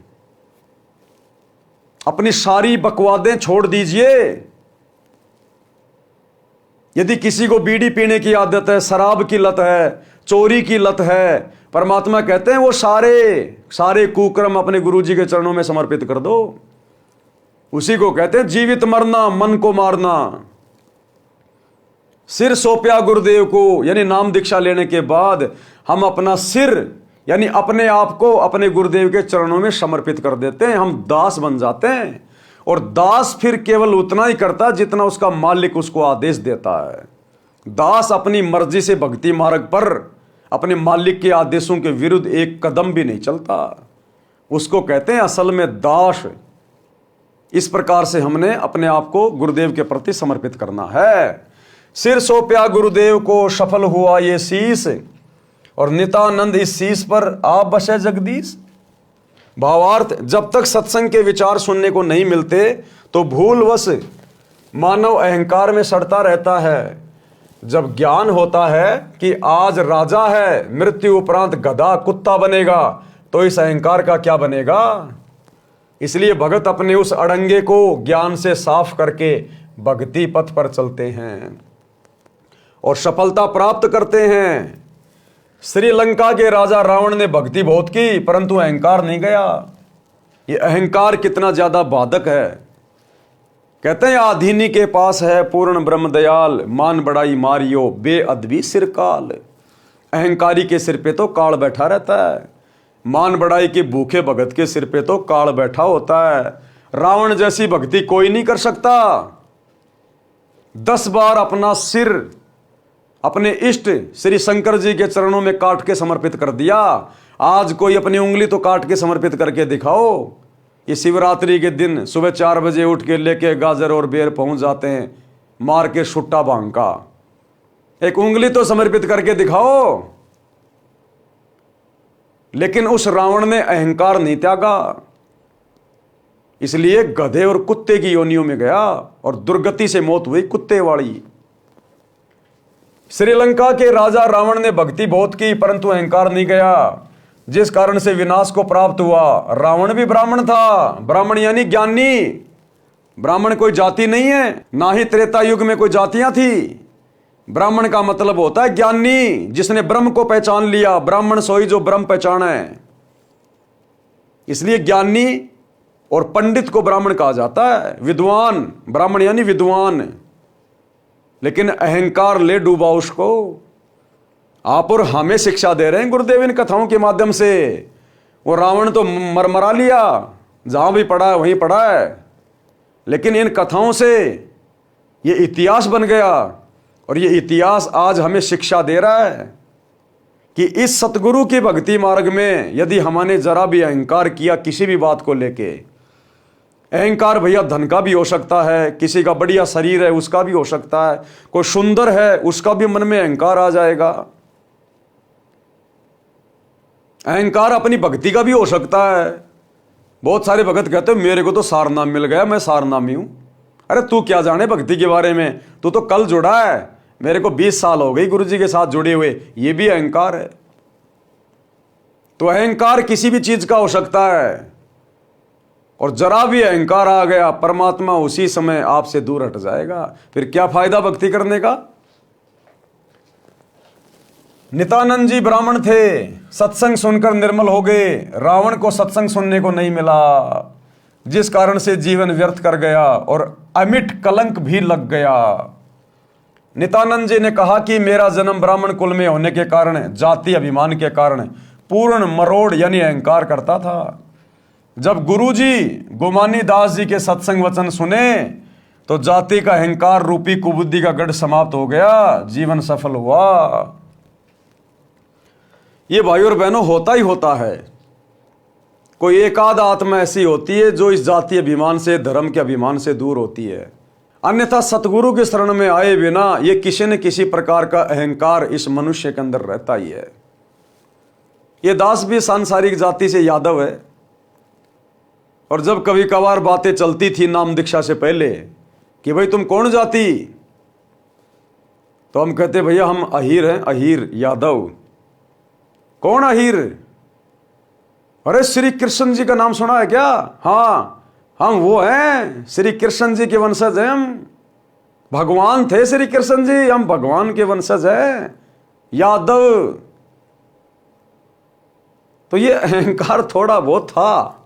अपनी सारी बकवादें छोड़ दीजिए। यदि किसी को बीड़ी पीने की आदत है, शराब की लत है, चोरी की लत है, परमात्मा कहते हैं वो सारे कुकर्म अपने गुरुजी के चरणों में समर्पित कर दो। उसी को कहते हैं जीवित मरना, मन को मारना। सिर सौंपया गुरुदेव को, यानी नाम दीक्षा लेने के बाद हम अपना सिर यानी अपने आप को अपने गुरुदेव के चरणों में समर्पित कर देते हैं, हम दास बन जाते हैं। और दास फिर केवल उतना ही करता है जितना उसका मालिक उसको आदेश देता है। दास अपनी मर्जी से भक्ति मार्ग पर अपने मालिक के आदेशों के विरुद्ध एक कदम भी नहीं चलता। उसको कहते हैं असल में दास। इस प्रकार से हमने अपने आप को गुरुदेव के प्रति समर्पित करना है। सिर सौंपया गुरुदेव को, सफल हुआ ये शीश, और नित्यानंद इस शीश पर आप बसे जगदीश। भावार्थ, जब तक सत्संग के विचार सुनने को नहीं मिलते तो भूलवश मानव अहंकार में सड़ता रहता है। जब ज्ञान होता है कि आज राजा है, मृत्यु उपरांत गधा कुत्ता बनेगा, तो इस अहंकार का क्या बनेगा? इसलिए भगत अपने उस अड़ंगे को ज्ञान से साफ करके भक्ति पथ पर चलते हैं और सफलता प्राप्त करते हैं। श्रीलंका के राजा रावण ने भक्ति बहुत की, परंतु अहंकार नहीं गया। ये अहंकार कितना ज्यादा बाधक है। कहते हैं आधीनी के पास है पूर्ण ब्रह्म दयाल, मान बड़ाई मारियो बेअदबी सिर काल। अहंकारी के सिर पे तो काल बैठा रहता है। मान बढ़ाई के भूखे भगत के सिर पे तो काल बैठा होता है। रावण जैसी भक्ति कोई नहीं कर सकता। 10 बार अपना सिर अपने इष्ट श्री शंकर जी के चरणों में काट के समर्पित कर दिया। आज कोई अपनी उंगली तो काट के समर्पित करके दिखाओ। ये शिवरात्रि के दिन सुबह 4 बजे उठ के लेके गाजर और बेर पहुंच जाते हैं, मार के छुट्टा भांग का। एक उंगली तो समर्पित करके दिखाओ। लेकिन उस रावण ने अहंकार नहीं त्यागा, इसलिए गधे और कुत्ते की योनियों में गया और दुर्गति से मौत हुई कुत्ते वाली। श्रीलंका के राजा रावण ने भक्ति बहुत की परंतु अहंकार नहीं गया, जिस कारण से विनाश को प्राप्त हुआ। रावण भी ब्राह्मण था, ब्राह्मण यानी ज्ञानी। ब्राह्मण कोई जाति नहीं है, ना ही त्रेता युग में कोई जातियां थी। ब्राह्मण का मतलब होता है ज्ञानी, जिसने ब्रह्म को पहचान लिया। ब्राह्मण सोई जो ब्रह्म पहचाना है। इसलिए ज्ञानी और पंडित को ब्राह्मण कहा जाता है। विद्वान, ब्राह्मण यानी विद्वान। लेकिन अहंकार ले डूबा उसको। आप और हमें शिक्षा दे रहे हैं गुरुदेव इन कथाओं के माध्यम से। वो रावण तो मरमरा लिया, जहां भी पड़ा है वहीं पड़ा है। लेकिन इन कथाओं से ये इतिहास बन गया और ये इतिहास आज हमें शिक्षा दे रहा है कि इस सतगुरु के भक्ति मार्ग में यदि हमने जरा भी अहंकार किया किसी भी बात को लेके, अहंकार भैया धन का भी हो सकता है, किसी का बढ़िया शरीर है उसका भी हो सकता है, कोई सुंदर है उसका भी मन में अहंकार आ जाएगा। अहंकार अपनी भक्ति का भी हो सकता है। बहुत सारे भगत कहते हैं मेरे को तो सारनाम मिल गया, मैं सारनामी हूं। अरे तू क्या जाने भक्ति के बारे में, तू तो कल जुड़ा है। मेरे को 20 साल हो गई गुरु जी के साथ जुड़े हुए। ये भी अहंकार है। तो अहंकार किसी भी चीज का हो सकता है और जरा भी अहंकार आ गया परमात्मा उसी समय आपसे दूर हट जाएगा। फिर क्या फायदा भक्ति करने का। नित्यानंद जी ब्राह्मण थे, सत्संग सुनकर निर्मल हो गए। रावण को सत्संग सुनने को नहीं मिला, जिस कारण से जीवन व्यर्थ कर गया और अमिट कलंक भी लग गया। नित्यानंद जी ने कहा कि मेरा जन्म ब्राह्मण कुल में होने के कारण, जाति अभिमान के कारण पूर्ण मरोड़ यानी अहंकार करता था। जब गुरुजी गोमानी दास जी के सत्संग वचन सुने तो जाति का अहंकार रूपी कुबुद्धि का गढ़ समाप्त हो गया, जीवन सफल हुआ। ये भाई और बहनों होता ही होता है। कोई एक आध आत्मा ऐसी होती है जो इस जातीय अभिमान से, धर्म के अभिमान से दूर होती है। अन्यथा सतगुरु के शरण में आए बिना ये किसी न किसी प्रकार का अहंकार इस मनुष्य के अंदर रहता ही है। ये दास भी सांसारिक जाति से यादव है और जब कभी कभार बातें चलती थी नाम दीक्षा से पहले कि भाई तुम कौन जाति, तो हम कहते भैया हम अहीर हैं, अहीर यादव। कौन अहीर? अरे श्री कृष्ण जी का नाम सुना है क्या? हाँ हम वो हैं, श्री कृष्ण जी के वंशज हैं हम। भगवान थे श्री कृष्ण जी, हम भगवान के वंशज हैं, यादव। तो ये अहंकार थोड़ा बहुत था।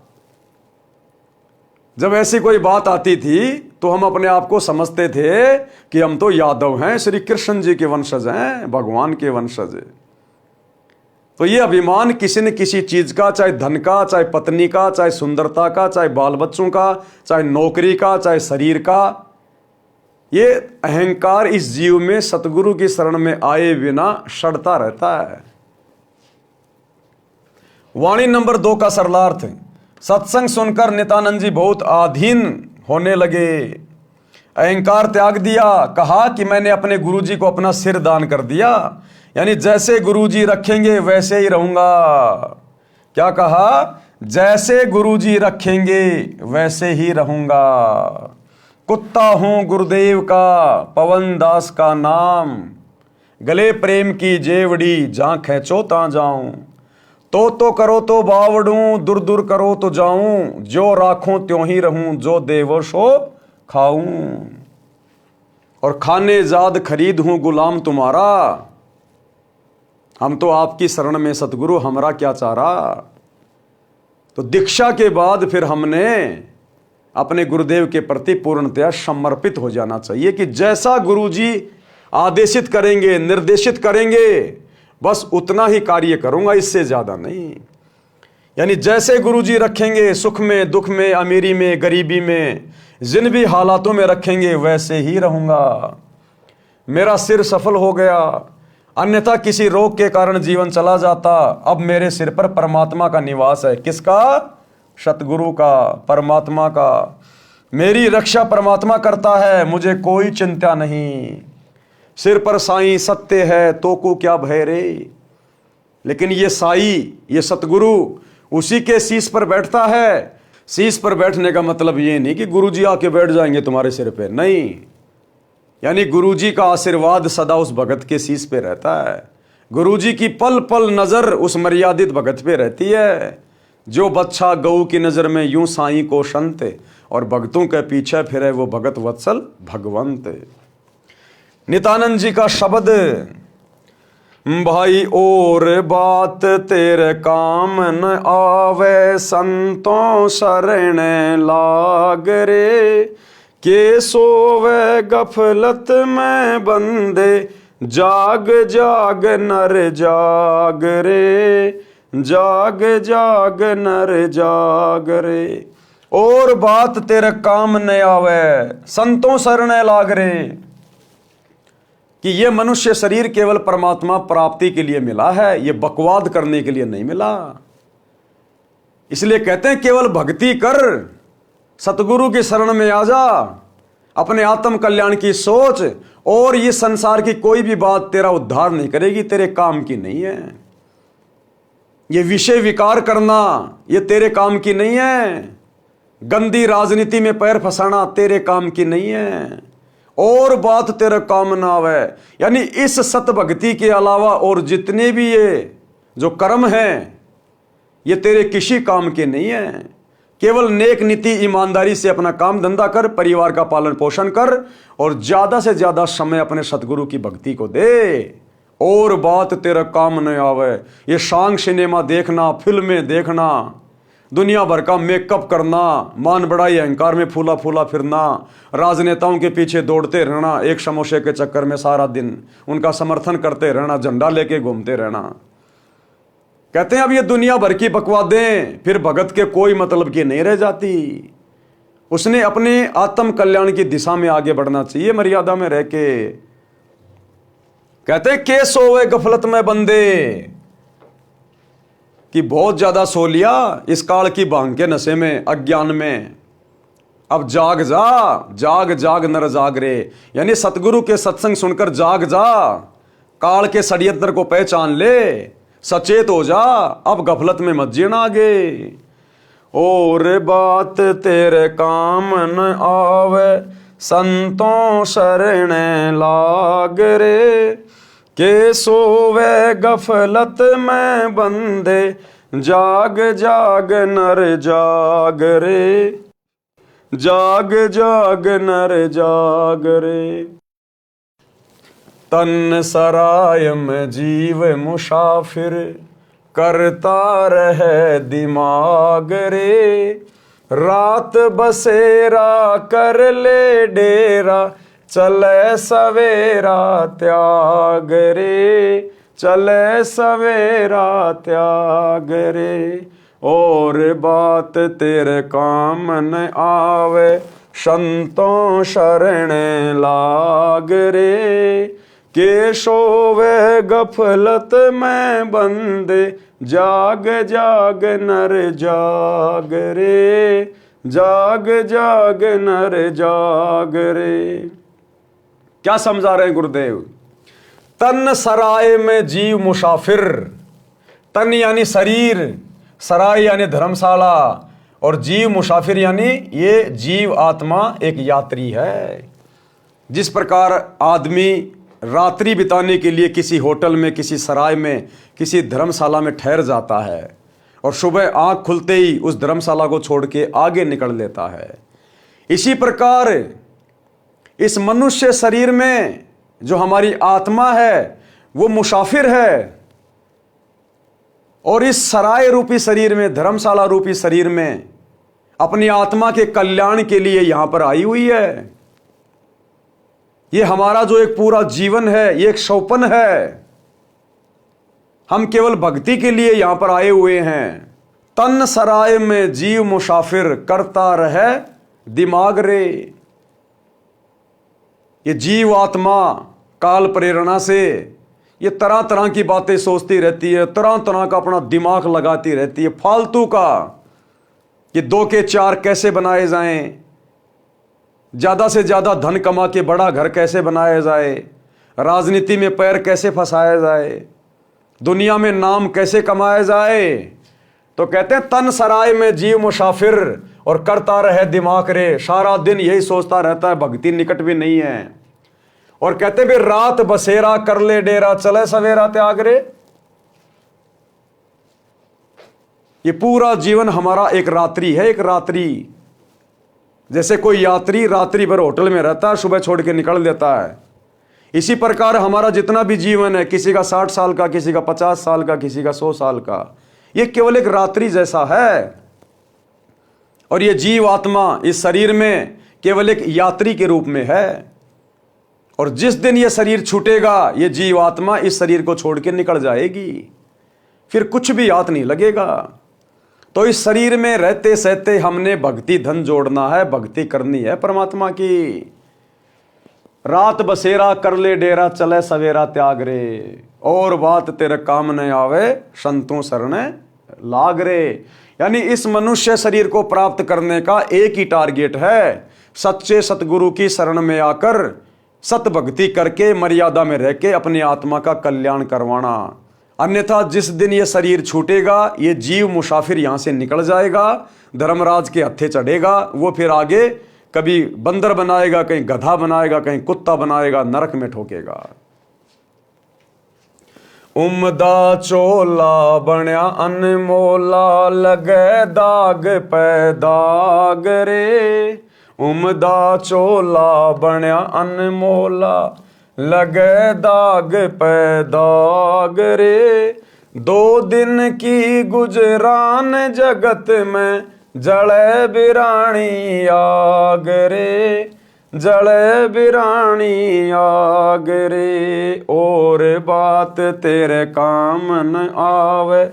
जब ऐसी कोई बात आती थी तो हम अपने आप को समझते थे कि हम तो यादव हैं, श्री कृष्ण जी के वंशज हैं, भगवान के वंशज। तो ये अभिमान किसी न किसी चीज का, चाहे धन का, चाहे पत्नी का, चाहे सुंदरता का, चाहे बाल बच्चों का, चाहे नौकरी का, चाहे शरीर का, ये अहंकार इस जीव में सतगुरु की शरण में आए बिना सड़ता रहता है। वाणी नंबर 2 का सरलार्थ। सत्संग सुनकर नित्यानंद जी बहुत आधीन होने लगे। अहंकार त्याग दिया। कहा कि मैंने अपने गुरु जी को अपना सिर दान कर दिया, यानी जैसे गुरुजी रखेंगे वैसे ही रहूंगा। क्या कहा? जैसे गुरुजी रखेंगे वैसे ही रहूंगा। कुत्ता हूं गुरुदेव का, पवन दास का नाम, गले प्रेम की जेवड़ी, जहां खेचो ता जाऊं। तो करो तो बावड़ूं, दूर दूर करो तो जाऊं, जो राखूं त्यों ही रहूं, जो देवो सो खाऊं। और खाने जाद खरीद हूं गुलाम तुम्हारा। हम तो आपकी शरण में सतगुरु, हमरा क्या चारा। तो दीक्षा के बाद फिर हमने अपने गुरुदेव के प्रति पूर्णतया समर्पित हो जाना चाहिए कि जैसा गुरुजी आदेशित करेंगे, निर्देशित करेंगे, बस उतना ही कार्य करूंगा, इससे ज्यादा नहीं। यानी जैसे गुरुजी रखेंगे, सुख में, दुख में, अमीरी में, गरीबी में, जिन भी हालातों में रखेंगे वैसे ही रहूंगा। मेरा सिर सफल हो गया, अन्यथा किसी रोग के कारण जीवन चला जाता। अब मेरे सिर पर परमात्मा का निवास है। किसका? सतगुरु का, परमात्मा का। मेरी रक्षा परमात्मा करता है, मुझे कोई चिंता नहीं। सिर पर साईं सत्य है, तो को क्या भय रे। लेकिन ये साई, ये सतगुरु उसी के शीश पर बैठता है। शीश पर बैठने का मतलब ये नहीं कि गुरुजी आके बैठ जाएंगे तुम्हारे सिर पे, नहीं। यानी गुरुजी का आशीर्वाद सदा उस भगत के शीश पे रहता है। गुरुजी की पल पल नजर उस मर्यादित भगत पे रहती है। जो बच्चा गऊ की नजर में यूं साईं को संत, और भक्तों के पीछे फिरे वो भगत वत्सल भगवंत। नित्यानंद जी का शब्द, भाई और बात तेरे काम न आवे, संतों शरण लाग रे। के सोवे गफलत में बंदे, जाग जाग नर जाग रे। जाग जाग नर जाग रे। और बात तेरे काम न आवे, संतों शरण लाग रे। कि ये मनुष्य शरीर केवल परमात्मा प्राप्ति के लिए मिला है, ये बकवाद करने के लिए नहीं मिला। इसलिए कहते हैं केवल भक्ति कर, सतगुरु की शरण में आ जा, अपने आत्म कल्याण की सोच, और ये संसार की कोई भी बात तेरा उद्धार नहीं करेगी, तेरे काम की नहीं है। ये विषय विकार करना ये तेरे काम की नहीं है। गंदी राजनीति में पैर फंसाना तेरे काम की नहीं है। और बात तेरा काम ना आवे, यानी इस सत भक्ति के अलावा और जितने भी ये जो कर्म हैं ये तेरे किसी काम के नहीं है। केवल नेक नीति ईमानदारी से अपना काम धंधा कर, परिवार का पालन पोषण कर, और ज्यादा से ज्यादा समय अपने सतगुरु की भक्ति को दे। और बात तेरा काम न आवे, ये शांग सिनेमा देखना, फिल्में देखना, दुनिया भर का मेकअप करना, मान बड़ाई अहंकार में फूला फूला फिरना, राजनेताओं के पीछे दौड़ते रहना, एक समोसे के चक्कर में सारा दिन उनका समर्थन करते रहना, झंडा लेके घूमते रहना। कहते हैं अब ये दुनिया भर की बकवादें फिर भगत के कोई मतलब की नहीं रह जाती। उसने अपने आत्म कल्याण की दिशा में आगे बढ़ना चाहिए, मर्यादा में रह के। कहते हैं के सोवे गफलत में बंदे, कि बहुत ज्यादा सो लिया इस काल की भांग के नशे में, अज्ञान में। अब जाग जा, जाग जाग नर जाग रे। यानी सतगुरु के सत्संग सुनकर जाग जा, काल के षड्यंत्र को पहचान ले, सचेत हो जा, अब गफलत में मत जीना आगे। और बात तेरे काम न आवे, संतों शरण लाग रे। के सोवे गफलत में बंदे, जाग जाग नर जाग रे। जाग जाग नर जाग रे। तन सराय में जीव मुसाफिर, करता रहे दिमाग रे। रात बसेरा कर ले डेरा, चले सवेरा त्याग रे। चले सवेरा त्याग रे। और बात तेरे काम न आवे, संतों शरण लाग रे। के सोवे गफलत में बंदे, जाग जाग नर जाग रे। जाग जाग नर जाग रे। क्या समझा रहे हैं गुरुदेव? तन सराय में जीव मुसाफिर, तन यानी शरीर, सराय यानी धर्मशाला, और जीव मुसाफिर यानी ये जीव आत्मा एक यात्री है। जिस प्रकार आदमी रात्रि बिताने के लिए किसी होटल में, किसी सराय में, किसी धर्मशाला में ठहर जाता है, और सुबह आंख खुलते ही उस धर्मशाला को छोड़ के आगे निकल लेता है, इसी प्रकार इस मनुष्य शरीर में जो हमारी आत्मा है वो मुसाफिर है, और इस सराय रूपी शरीर में, धर्मशाला रूपी शरीर में अपनी आत्मा के कल्याण के लिए यहां पर आई हुई है। ये हमारा जो एक पूरा जीवन है, ये एक सौपन है। हम केवल भक्ति के लिए यहां पर आए हुए हैं। तन सराय में जीव मुसाफिर, करता रहे दिमाग रे। ये जीव आत्मा काल प्रेरणा से ये तरह तरह की बातें सोचती रहती है, तरह तरह का अपना दिमाग लगाती रहती है फालतू का, कि 2 के 4 कैसे बनाए जाएं, ज्यादा से ज्यादा धन कमा के बड़ा घर कैसे बनाया जाए, राजनीति में पैर कैसे फंसाया जाए, दुनिया में नाम कैसे कमाया जाए। तो कहते हैं तन सराय में जीव मुसाफिर और करता रहे दिमाग रे। सारा दिन यही सोचता रहता है, भक्ति निकट भी नहीं है। और कहते भी रात बसेरा कर ले डेरा, चले सवेरा त्याग रे। ये पूरा जीवन हमारा एक रात्रि है, एक रात्रि। जैसे कोई यात्री रात्रि भर होटल में रहता है, सुबह छोड़ के निकल देता है, इसी प्रकार हमारा जितना भी जीवन है, किसी का 60 साल का, किसी का 50 साल का, किसी का 100 साल का, ये केवल एक रात्रि जैसा है। और ये जीव आत्मा इस शरीर में केवल एक यात्री के रूप में है। और जिस दिन ये शरीर छूटेगा, ये जीव आत्मा इस शरीर को छोड़ के निकल जाएगी, फिर कुछ भी याद नहीं लगेगा। तो इस शरीर में रहते सहते हमने भक्ति धन जोड़ना है, भक्ति करनी है परमात्मा की। रात बसेरा कर ले डेरा, चले सवेरा त्याग रे। और बात तेरे काम न आवे, संतों शरण लाग रे। यानी इस मनुष्य शरीर को प्राप्त करने का एक ही टारगेट है, सच्चे सतगुरु की शरण में आकर सत भक्ति करके मर्यादा में रह के अपनी आत्मा का कल्याण करवाना। अन्यथा जिस दिन ये शरीर छूटेगा, ये जीव मुसाफिर यहां से निकल जाएगा, धर्मराज के हत्थे चढ़ेगा। वो फिर आगे कभी बंदर बनाएगा, कहीं गधा बनाएगा, कहीं कुत्ता बनाएगा, नरक में ठोकेगा। उमदा चोला बनया अनमोला, लगे दाग पे दाग रे। उमदा चोला बनया अनमोला, लगे दाग पे दाग रे। 2 दिन की गुजरान जगत में, जले बिरानी आग रे, जले बिरानी आग रे। और बात तेरे काम न आवे,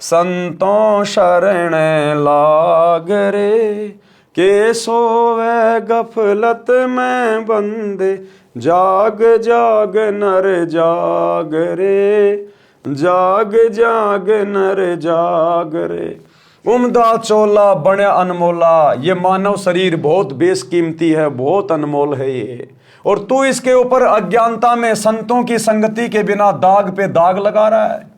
संतों शरण लाग रे। के सोवे गफलत में बंदे, जाग जाग नर जाग रे, जाग जाग नर जाग रे। उमदा चोला बने अनमोला, ये मानव शरीर बहुत बेशकीमती है, बहुत अनमोल है ये। और तू इसके ऊपर अज्ञानता में संतों की संगति के बिना दाग पे दाग लगा रहा है।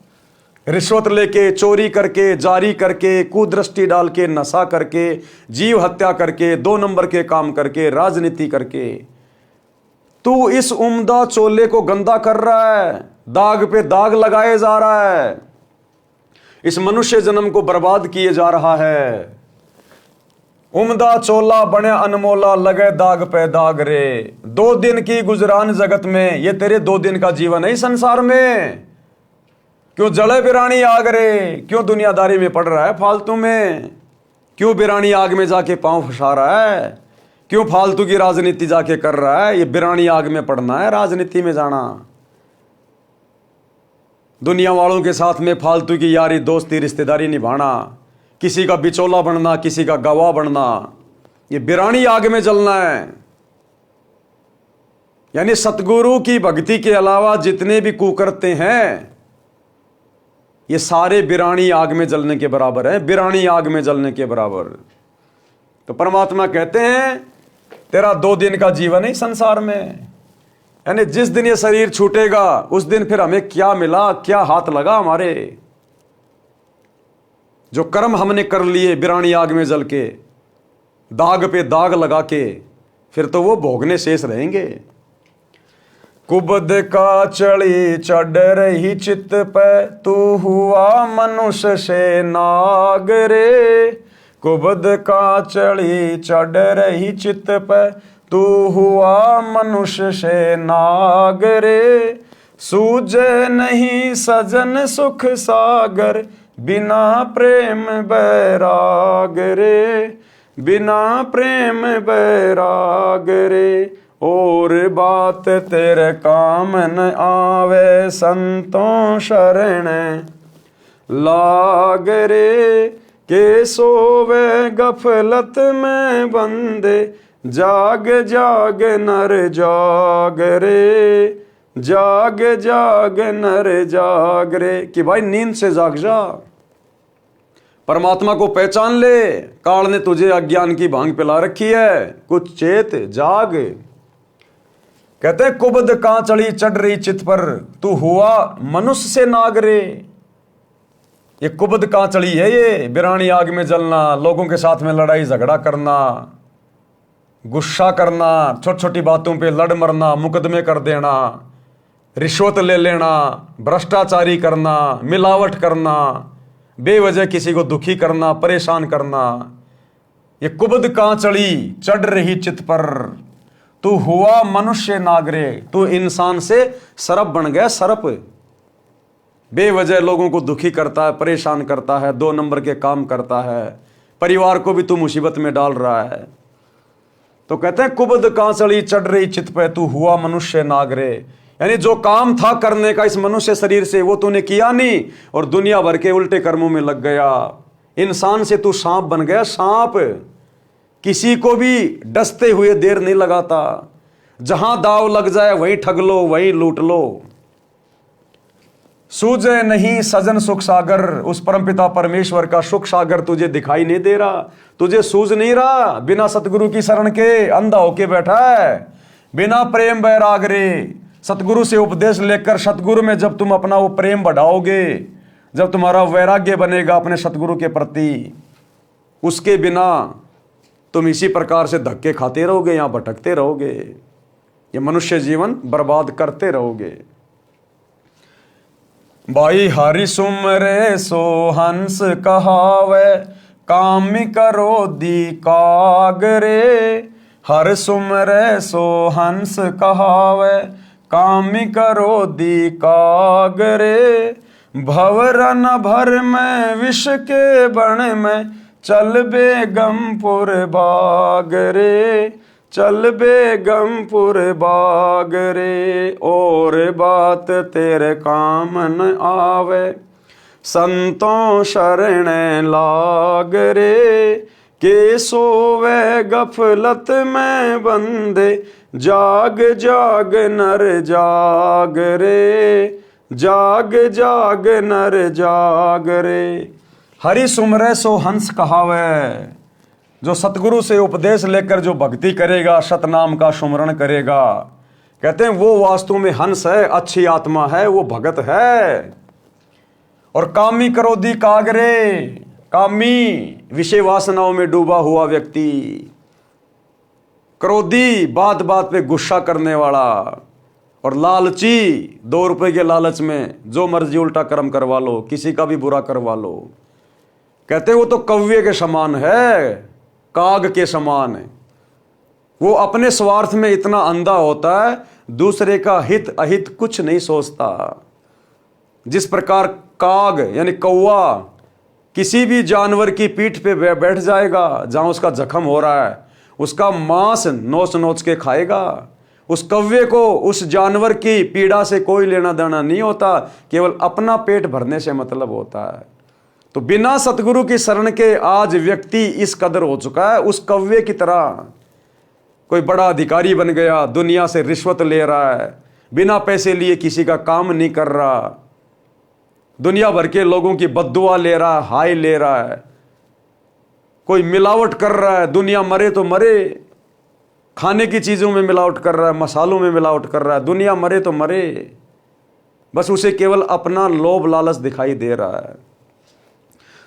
रिश्वत लेके, चोरी करके, जारी करके, कुदृष्टि डाल के, नशा करके, जीव हत्या करके, 2 नंबर के काम करके, राजनीति करके तू इस उम्दा चोले को गंदा कर रहा है, दाग पे दाग लगाए जा रहा है, इस मनुष्य जन्म को बर्बाद किए जा रहा है। उम्दा चोला बने अनमोला, लगे दाग पे दाग रे। 2 दिन की गुजरान जगत में, ये तेरे 2 दिन का जीवन है संसार में। क्यों जले बिरानी आग रे, क्यों दुनियादारी में पड़ रहा है फालतू में, क्यों बिरानी आग में जाके पांव फंसा रहा है, क्यों फालतू की राजनीति जाके कर रहा है। ये बिरानी आग में पड़ना है, राजनीति में जाना, दुनिया वालों के साथ में फालतू की यारी दोस्ती रिश्तेदारी निभाना, किसी का बिचौला बनना, किसी का गवाह बनना, ये बिरानी आग में जलना है। यानी सतगुरु की भक्ति के अलावा जितने भी कुकर्ते हैं, ये सारे बिरानी आग में जलने के बराबर हैं, बिरानी आग में जलने के बराबर। तो परमात्मा कहते हैं तेरा 2 दिन का जीवन है संसार में। यानी जिस दिन ये शरीर छूटेगा, उस दिन फिर हमें क्या मिला, क्या हाथ लगा हमारे। जो कर्म हमने कर लिए बिरानी आग में जल के, दाग पे दाग लगा के, फिर तो वो भोगने शेष रहेंगे। कुबद का चढ़ी चढ़ रही चित पे, तू हुआ मनुष्य से नाग रे। कुबद का चढ़ी चढ़ रही चित पे, तू हुआ मनुष्य से नाग रे। सूझे नहीं सजन सुख सागर, बिना प्रेम बैराग रे, बिना प्रेम बैराग रे। और बात तेरे काम न आवे, संतों शरण लाग रे। के सोवे गफलत में बंदे, जाग जाग नर जाग रे, जाग जाग नर जाग रे। कि भाई नींद से जाग जा, परमात्मा को पहचान ले। काल ने तुझे अज्ञान की भांग पिला रखी है, कुछ चेत जाग। कहते कुबद कहां चढ़ी चढ़ रही चित पर, तू हुआ मनुष्य से नाग रे। ये कुबद कहां चढ़ी है, ये बिरानी आग में जलना, लोगों के साथ में लड़ाई झगड़ा करना, गुस्सा करना, छोटी छोटी बातों पे लड़ मरना, मुकदमे कर देना, रिश्वत ले लेना, भ्रष्टाचारी करना, मिलावट करना, बेवजह किसी को दुखी करना, परेशान करना। ये कुबद कहां चढ़ी चढ़ रही चित पर, तू हुआ मनुष्य नागरे। तू इंसान से सरप बन गया, सरप। बेवजह लोगों को दुखी करता है, परेशान करता है, 2 नंबर के काम करता है, परिवार को भी तू मुसीबत में डाल रहा है। तो कहते हैं कुबद कहां चढ़ी चढ़ रही चित पे, तू हुआ मनुष्य नागरे। यानी जो काम था करने का इस मनुष्य शरीर से, वो तूने किया नहीं और दुनिया भर के उल्टे कर्मों में लग गया। इंसान से तू सांप बन गया, सांप। किसी को भी डसते हुए देर नहीं लगाता, जहां दाव लग जाए वहीं ठग लो, वहीं लूट लो। सूझे नहीं सजन सुख सागर, उस परमपिता परमेश्वर का सुख सागर तुझे दिखाई नहीं दे रहा, तुझे सूझ नहीं रहा। बिना सतगुरु की शरण के अंधा होके बैठा है, बिना प्रेम बैराग रे। सतगुरु से उपदेश लेकर सतगुरु में जब तुम अपना वो प्रेम बढ़ाओगे, जब तुम्हारा वैराग्य बनेगा अपने सतगुरु के प्रति, उसके बिना तुम इसी प्रकार से धक्के खाते रहोगे, यहां भटकते रहोगे, ये मनुष्य जीवन बर्बाद करते रहोगे। भाई हरि सुमरे सो हंस कहावे, काम करो दी कागरे। हर सुमरे सो हंस कहावे, काम करो दी कागरे। भवरन भर में विष के बण में, चल बेगमपुर बाग रे, चल बेगमपुर बाग रे। और बात तेरे काम न आवे, संतों शरण लाग रे। के सोवे गफलत में बंदे, जाग जाग नर जाग रे, जाग जाग नर जाग रे। हरि सुमरे सो हंस कहावे। जो सतगुरु से उपदेश लेकर जो भक्ति करेगा, सतनाम का सुमरण करेगा, कहते हैं वो वास्तु में हंस है, अच्छी आत्मा है, वो भगत है। और कामी क्रोधी कागरे, कामी विषय वासनाओं में डूबा हुआ व्यक्ति, क्रोधी बात बात पे गुस्सा करने वाला, और लालची 2 रुपए के लालच में जो मर्जी उल्टा कर्म करवा लो, किसी का भी बुरा करवा लो। कहते हैं वो तो कौवे के समान है, काग के समान है। वो अपने स्वार्थ में इतना अंधा होता है, दूसरे का हित अहित कुछ नहीं सोचता। जिस प्रकार काग यानी कौवा किसी भी जानवर की पीठ पे बैठ जाएगा, जहां उसका जख्म हो रहा है, उसका मांस नोच नोच के खाएगा। उस कौवे को उस जानवर की पीड़ा से कोई लेना देना नहीं होता, केवल अपना पेट भरने से मतलब होता है। तो बिना सतगुरु की शरण के आज व्यक्ति इस कदर हो चुका है, उस कौवे की तरह। कोई बड़ा अधिकारी बन गया, दुनिया से रिश्वत ले रहा है, बिना पैसे लिए किसी का काम नहीं कर रहा, दुनिया भर के लोगों की बद्दुआ ले रहा है, हाय ले रहा है, कोई मिलावट कर रहा है, दुनिया मरे तो मरे, खाने की चीजों में मिलावट कर रहा है, मसालों में मिलावट कर रहा है, दुनिया मरे तो मरे, बस उसे केवल अपना लोभ लालच दिखाई दे रहा है।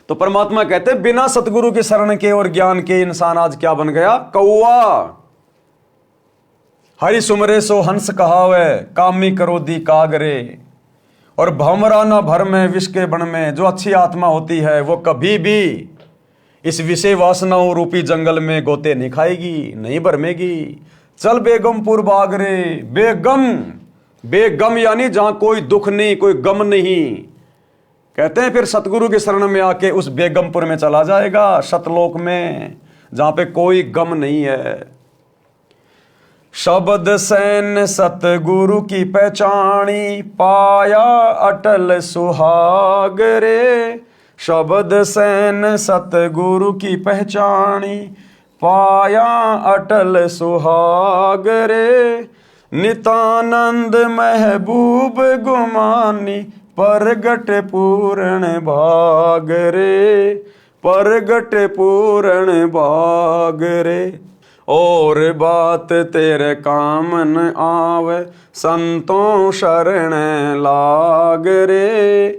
तो परमात्मा कहते हैं बिना सतगुरु के शरण के और ज्ञान के इंसान आज क्या बन गया? कौवा। हरि सुमरे सो हंस कहावे, कामी क्रोधी कागरे। और भमरा न भर में विष के बन में, जो अच्छी आत्मा होती है वो कभी भी इस विषय वासनाओं रूपी जंगल में गोते नहीं खाएगी, नहीं भरमेगी। चल बेगमपुर बाग रे, बेगम, बेगम यानी जहां कोई दुख नहीं, कोई गम नहीं। कहते हैं फिर सतगुरु के शरण में आके उस बेगमपुर में चला जाएगा, सतलोक में, जहां पे कोई गम नहीं है। शब्द सैन सतगुरु की पहचानी, पाया अटल सुहाग रे। शब्द सैन सतगुरु की पहचानी, पाया अटल सुहाग रे। नितानंद महबूब गुमानी, परगट पूर्ण भाग रे, परगट पूर्ण भाग रे। और बात तेरे काम न आवे, संतों शरण लाग रे।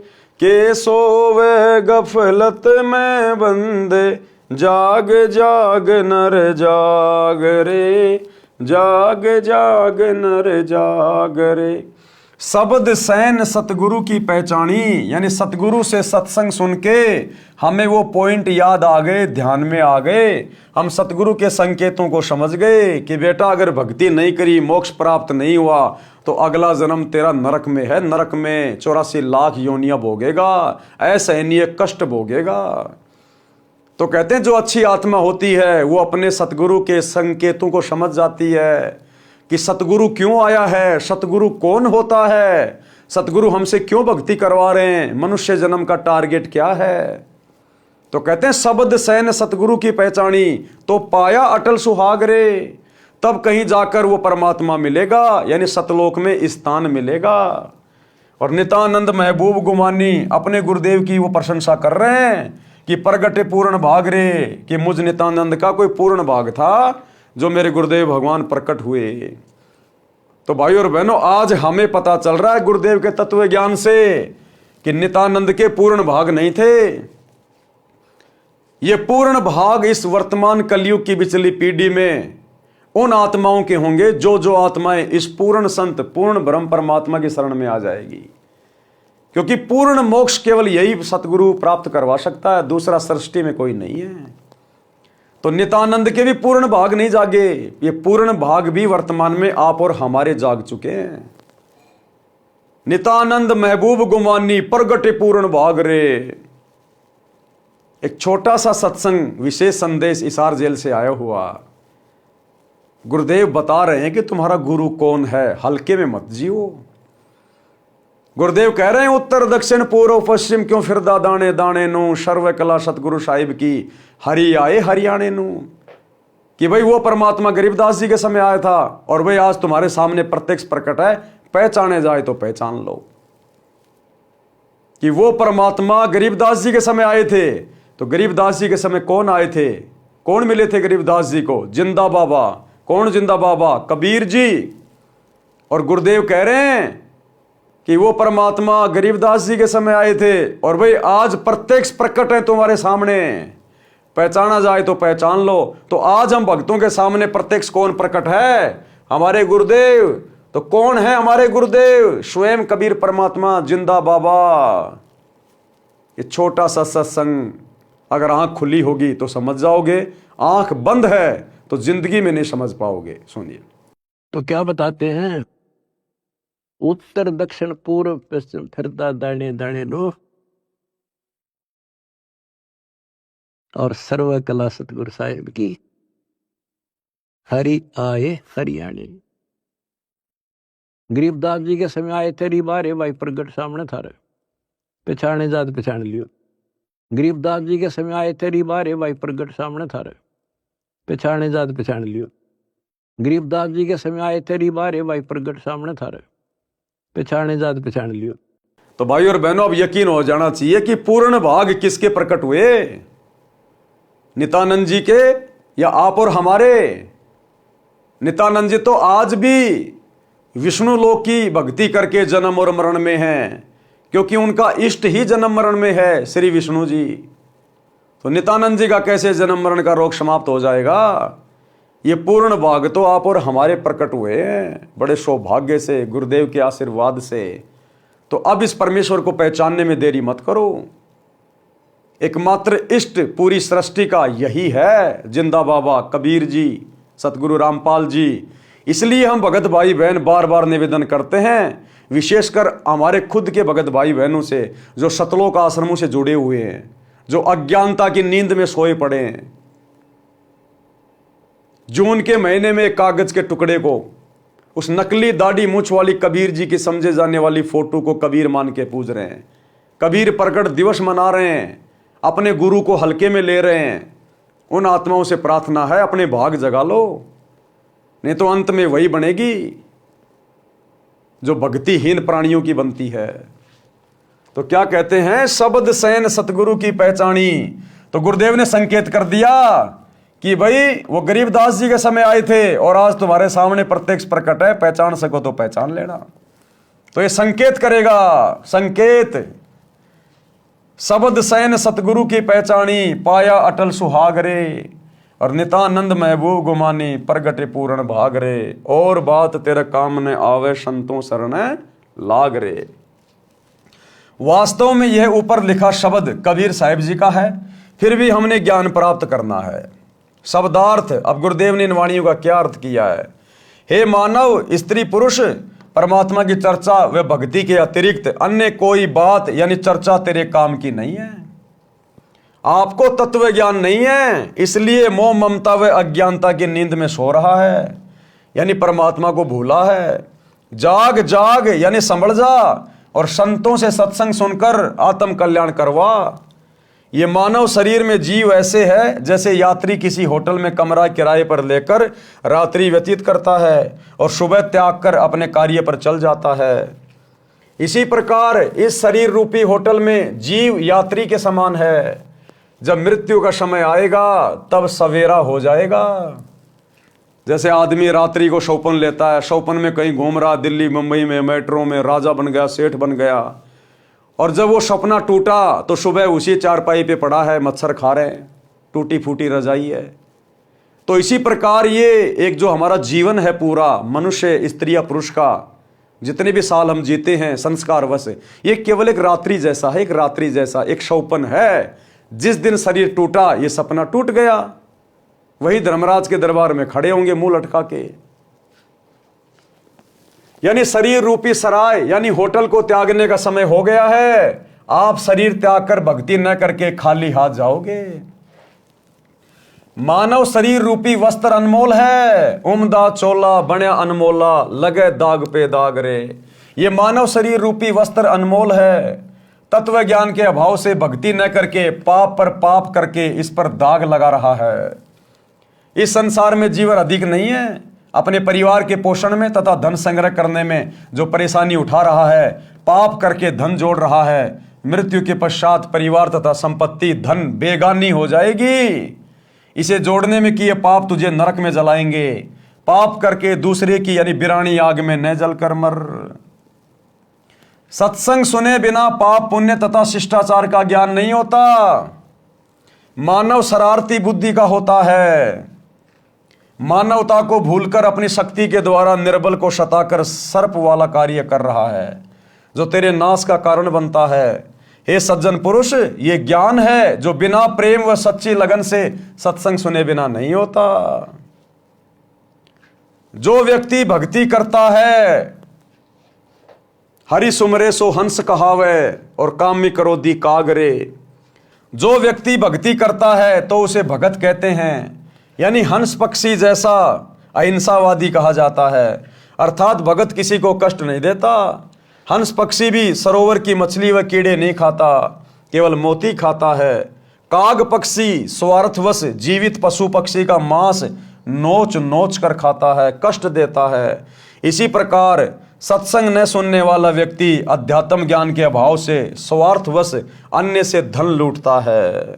के सोवे गफलत में बंदे, जाग जाग नर जाग रे, जाग जाग नर जाग रे। शब्द सैन सतगुरु की पहचानी, यानी सतगुरु से सत्संग सुन के हमें वो पॉइंट याद आ गए, ध्यान में आ गए। हम सतगुरु के संकेतों को समझ गए कि बेटा अगर भक्ति नहीं करी, मोक्ष प्राप्त नहीं हुआ तो अगला जन्म तेरा नरक में है। नरक में 84 लाख योनियां भोगेगा, असहनीय कष्ट भोगेगा। तो कहते हैं जो अच्छी आत्मा होती है वो अपने सतगुरु के संकेतों को समझ जाती है कि सतगुरु क्यों आया है, सतगुरु कौन होता है, सतगुरु हमसे क्यों भक्ति करवा रहे हैं, मनुष्य जन्म का टारगेट क्या है। तो कहते हैं शब्द सैन सतगुरु की पहचानी, तो पाया अटल सुहाग रे। तब कहीं जाकर वो परमात्मा मिलेगा, यानी सतलोक में स्थान मिलेगा। और नितानंद महबूब गुमानी, अपने गुरुदेव की वो प्रशंसा कर रहे हैं कि प्रगटे पूर्ण भाग रे, कि मुझ नितानंद का कोई पूर्ण भाग था जो मेरे गुरुदेव भगवान प्रकट हुए। तो भाई और बहनों, आज हमें पता चल रहा है गुरुदेव के तत्व ज्ञान से कि नितानंद के पूर्ण भाग नहीं थे। ये पूर्ण भाग इस वर्तमान कलयुग की बिचली पीढ़ी में उन आत्माओं के होंगे जो आत्माएं इस पूर्ण संत, पूर्ण ब्रह्म परमात्मा की शरण में आ जाएगी। क्योंकि पूर्ण मोक्ष केवल यही सतगुरु प्राप्त करवा सकता है, दूसरा सृष्टि में कोई नहीं है। तो नितानंद के भी पूर्ण भाग नहीं जागे, ये पूर्ण भाग भी वर्तमान में आप और हमारे जाग चुके हैं। नितानंद महबूब गुमानी, प्रगटे पूर्ण भाग रे। एक छोटा सा सत्संग, विशेष संदेश इसार जेल से आया हुआ। गुरुदेव बता रहे हैं कि तुम्हारा गुरु कौन है, हल्के में मत जियो। गुरुदेव कह रहे हैं उत्तर दक्षिण पूर्व पश्चिम क्यों फिरदा दाने दाने नु, सर्व कला सतगुरु साहिब की हरि आए हरियाणे नु। कि भाई वो परमात्मा गरीबदास जी के समय आया था और भाई आज तुम्हारे सामने प्रत्यक्ष प्रकट है, पहचाने जाए तो पहचान लो कि वो परमात्मा गरीबदास जी के समय आए थे। तो गरीबदास जी के समय कौन आए थे, कौन मिले थे गरीबदास जी को? जिंदा बाबा। कौन जिंदा बाबा? कबीर जी। और गुरुदेव कह रहे हैं कि वो परमात्मा गरीबदास जी के समय आए थे और भाई आज प्रत्यक्ष प्रकट है तुम्हारे सामने, पहचाना जाए तो पहचान लो। तो आज हम भक्तों के सामने प्रत्यक्ष कौन प्रकट है? हमारे गुरुदेव। तो कौन है हमारे गुरुदेव? स्वयं कबीर परमात्मा, जिंदा बाबा। ये छोटा सा सत्संग अगर आंख खुली होगी तो समझ जाओगे, आंख बंद है तो जिंदगी में नहीं समझ पाओगे। सुनिए। तो क्या बताते हैं, उत्तर दक्षिण पूर्व पश्चिम फिरता दाने दाने नो, और सर्व कला सतगुरु साहिब की हरि आए हरियाणे। गरीबदास जी के समय आए थे, रिबारे भाई प्रगट सामने था रे, पहचाने जात पहचान लियो। गरीबदास जी के समय आए थे, रिबारे भाई प्रगट सामने था रे, पहचाने जात पहचान लियो। गरीबदास जी के समय आए थे, रिबारे भाई प्रगट सामने था रे, पहचाने जात पहचान लियो। तो भाई और बहनों, अब यकीन हो जाना चाहिए कि पूर्ण भाग किसके प्रकट हुए, नित्यानंद जी के या आप और हमारे? नित्यानंद जी तो आज भी विष्णु लोक की भक्ति करके जन्म और मरण में हैं, क्योंकि उनका इष्ट ही जन्म मरण में है, श्री विष्णु जी। तो नित्यानंद जी का कैसे जन्म मरण का रोग समाप्त हो जाएगा? ये पूर्ण भाग तो आप और हमारे प्रकट हुए हैं, बड़े सौभाग्य से, गुरुदेव के आशीर्वाद से। तो अब इस परमेश्वर को पहचानने में देरी मत करो। एकमात्र इष्ट पूरी सृष्टि का यही है, जिंदा बाबा कबीर जी, सतगुरु रामपाल जी। इसलिए हम भगत भाई बहन बार बार निवेदन करते हैं, विशेषकर हमारे खुद के भगत भाई बहनों से जो सतलोक आश्रमों से जुड़े हुए हैं, जो अज्ञानता की नींद में सोए पड़े हैं। जून के महीने में कागज के टुकड़े को, उस नकली दाढ़ी मूछ वाली कबीर जी की समझे जाने वाली फोटो को कबीर मान के पूज रहे हैं, कबीर प्रकट दिवस मना रहे हैं, अपने गुरु को हल्के में ले रहे हैं, उन आत्माओं से प्रार्थना है अपने भाग जगा लो, नहीं तो अंत में वही बनेगी जो भक्तिहीन प्राणियों की बनती है। तो क्या कहते हैं, शब्द सैन सतगुरु की पहचानी। तो गुरुदेव ने संकेत कर दिया कि भाई वो गरीबदास जी के समय आए थे और आज तुम्हारे सामने प्रत्यक्ष प्रकट है, पहचान सको तो पहचान लेना। तो ये संकेत करेगा, संकेत। शब्द सैन सतगुरु की पहचानी, पाया अटल सुहाग रे, और नितानंद महबूब गुमानी, प्रगटे पूर्ण भाग रे, और बात तेरे काम ने आवे, संतों शरण लाग रे। वास्तव में यह ऊपर लिखा शब्द कबीर साहिब जी का है, फिर भी हमने ज्ञान प्राप्त करना है। शब्दार्थ, अब गुरुदेव ने इन वाणियों का क्या अर्थ किया है। हे मानव, स्त्री पुरुष परमात्मा की चर्चा व भक्ति के अतिरिक्त अन्य कोई बात यानी चर्चा तेरे काम की नहीं है। आपको तत्व ज्ञान नहीं है, इसलिए मोह ममता व अज्ञानता की नींद में सो रहा है, यानी परमात्मा को भूला है। जाग जाग यानी संभल जा और संतों से सत्संग सुनकर आत्म कल्याण करवा। ये मानव शरीर में जीव ऐसे है जैसे यात्री किसी होटल में कमरा किराए पर लेकर रात्रि व्यतीत करता है और सुबह त्याग कर अपने कार्य पर चल जाता है। इसी प्रकार इस शरीर रूपी होटल में जीव यात्री के समान है। जब मृत्यु का समय आएगा तब सवेरा हो जाएगा। जैसे आदमी रात्रि को शौपन लेता है, शौपन में कहीं घूम रहा, दिल्ली मुंबई में मेट्रो में राजा बन गया, सेठ बन गया, और जब वो सपना टूटा तो सुबह उसी चारपाई पे पड़ा है, मच्छर खा रहे हैं, टूटी फूटी रजाई है। तो इसी प्रकार ये एक जो हमारा जीवन है पूरा, मनुष्य स्त्री या पुरुष का, जितने भी साल हम जीते हैं संस्कारवश, ये केवल एक रात्रि जैसा है, एक रात्रि जैसा एक शौपन है। जिस दिन शरीर टूटा ये सपना टूट गया, वही धर्मराज के दरबार में खड़े होंगे मुंह लटका के। यानी शरीर रूपी सराय यानी होटल को त्यागने का समय हो गया है। आप शरीर त्याग कर भक्ति न करके खाली हाथ जाओगे। मानव शरीर रूपी वस्त्र अनमोल है, उम्दा चोला बण्या अनमोला, लगे दाग पे दाग रे। ये मानव शरीर रूपी वस्त्र अनमोल है। तत्व ज्ञान के अभाव से भक्ति न करके पाप पर पाप करके इस पर दाग लगा रहा है। इस संसार में जीवन अधिक नहीं है। अपने परिवार के पोषण में तथा धन संग्रह करने में जो परेशानी उठा रहा है, पाप करके धन जोड़ रहा है, मृत्यु के पश्चात परिवार तथा संपत्ति धन बेगानी हो जाएगी। इसे जोड़ने में किए पाप तुझे नरक में जलाएंगे। पाप करके दूसरे की यानी बिरानी आग में न जलकर मर। सत्संग सुने बिना पाप पुण्य तथा शिष्टाचार का ज्ञान नहीं होता। मानव शरारती बुद्धि का होता है। मानवता को भूलकर अपनी शक्ति के द्वारा निर्बल को सताकर सर्प वाला कार्य कर रहा है, जो तेरे नाश का कारण बनता है। हे सज्जन पुरुष, ये ज्ञान है जो बिना प्रेम व सच्ची लगन से सत्संग सुने बिना नहीं होता। जो व्यक्ति भक्ति करता है, हरि सुमरे सो हंस कहावे और कामी क्रोधी कागरे। जो व्यक्ति भक्ति करता है तो उसे भगत कहते हैं, यानी हंस पक्षी जैसा अहिंसावादी कहा जाता है। अर्थात भगत किसी को कष्ट नहीं देता। हंस पक्षी भी सरोवर की मछली व कीड़े नहीं खाता, केवल मोती खाता है। काग पक्षी स्वार्थवश जीवित पशु पक्षी का मांस नोच नोच कर खाता है, कष्ट देता है। इसी प्रकार सत्संग न सुनने वाला व्यक्ति अध्यात्म ज्ञान के अभाव से स्वार्थवश अन्य से धन लूटता है,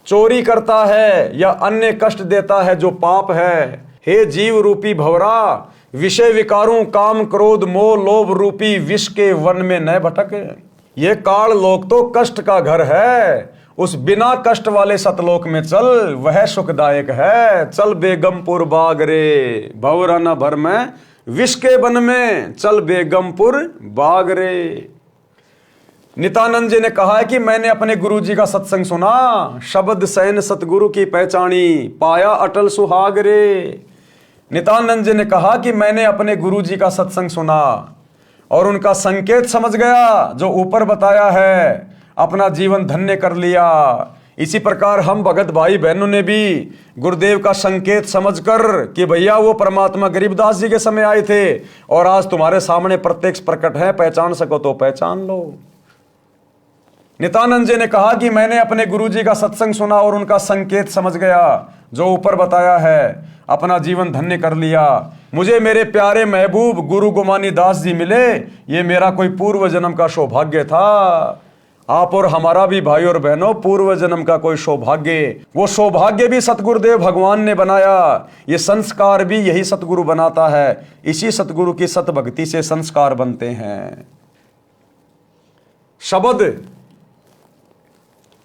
चोरी करता है या अन्य कष्ट देता है, जो पाप है। हे जीव रूपी भंवरा, विषय विकारों काम क्रोध मोह लोभ रूपी विष के वन में न भटक। ये काल लोक तो कष्ट का घर है, उस बिना कष्ट वाले सतलोक में चल, वह सुखदायक है। चल बेगमपुर बाग रे, भंवरा न भर में विष के वन में, चल बेगमपुर बाग रे। नित्यानंद जी ने कहा है कि मैंने अपने गुरु जी का सत्संग सुना, शब्द सैन सतगुरु की पहचानी, पाया अटल सुहाग रे। नित्यानंद जी ने कहा कि मैंने अपने गुरु जी का सत्संग सुना और उनका संकेत समझ गया जो ऊपर बताया है, अपना जीवन धन्य कर लिया। इसी प्रकार हम भगत भाई बहनों ने भी गुरुदेव का संकेत समझकर कि भैया वो परमात्मा गरीबदास जी के समय आए थे और आज तुम्हारे सामने प्रत्यक्ष प्रकट है, पहचान सको तो पहचान लो। नित्यानंद जी ने कहा कि मैंने अपने गुरुजी का सत्संग सुना और उनका संकेत समझ गया जो ऊपर बताया है, अपना जीवन धन्य कर लिया। मुझे मेरे प्यारे महबूब गुरु गोमानी दास जी मिले, ये मेरा कोई पूर्व जन्म का सौभाग्य था। आप और हमारा भी भाई और बहनों पूर्व जन्म का कोई सौभाग्य, वो सौभाग्य भी सतगुरुदेव भगवान ने बनाया। ये संस्कार भी यही सतगुरु बनाता है। इसी सतगुरु की सतभक्ति से संस्कार बनते हैं। शब्द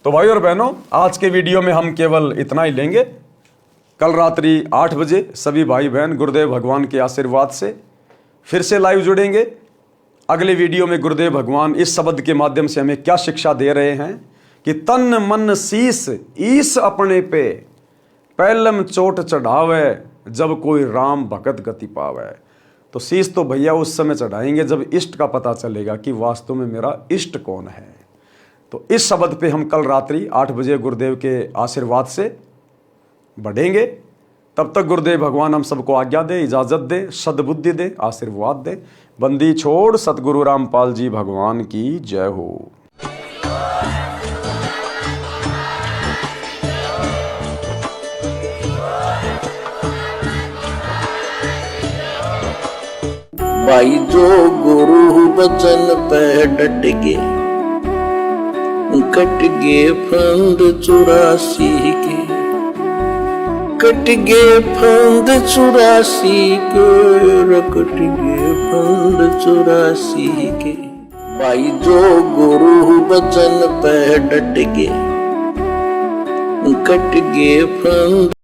तो भाई और बहनों, आज के वीडियो में हम केवल इतना ही लेंगे। कल रात्रि 8 बजे सभी भाई बहन गुरुदेव भगवान के आशीर्वाद से फिर से लाइव जुड़ेंगे। अगले वीडियो में गुरुदेव भगवान इस शब्द के माध्यम से हमें क्या शिक्षा दे रहे हैं कि तन मन शीस ईस अपने पे, पहलम चोट चढ़ावे जब कोई राम भगत गति पावे। तो शीस तो भैया उस समय चढ़ाएंगे जब इष्ट का पता चलेगा कि वास्तव में मेरा इष्ट कौन है। तो इस शब्द पे हम कल रात्रि 8 बजे गुरुदेव के आशीर्वाद से बढ़ेंगे। तब तक गुरुदेव भगवान हम सबको आज्ञा दे, इजाजत दे, सद्बुद्धि दे, आशीर्वाद दे। बंदी छोड़ सतगुरु रामपाल जी भगवान की जय हो। भाई जो गुरु बचन पे डट गे, कट गे फंद 84 के, कट गे फंद 84 के, कट गे फंद 84 के। भाई जो गुरु बचन पे डट गे, कट गे फंद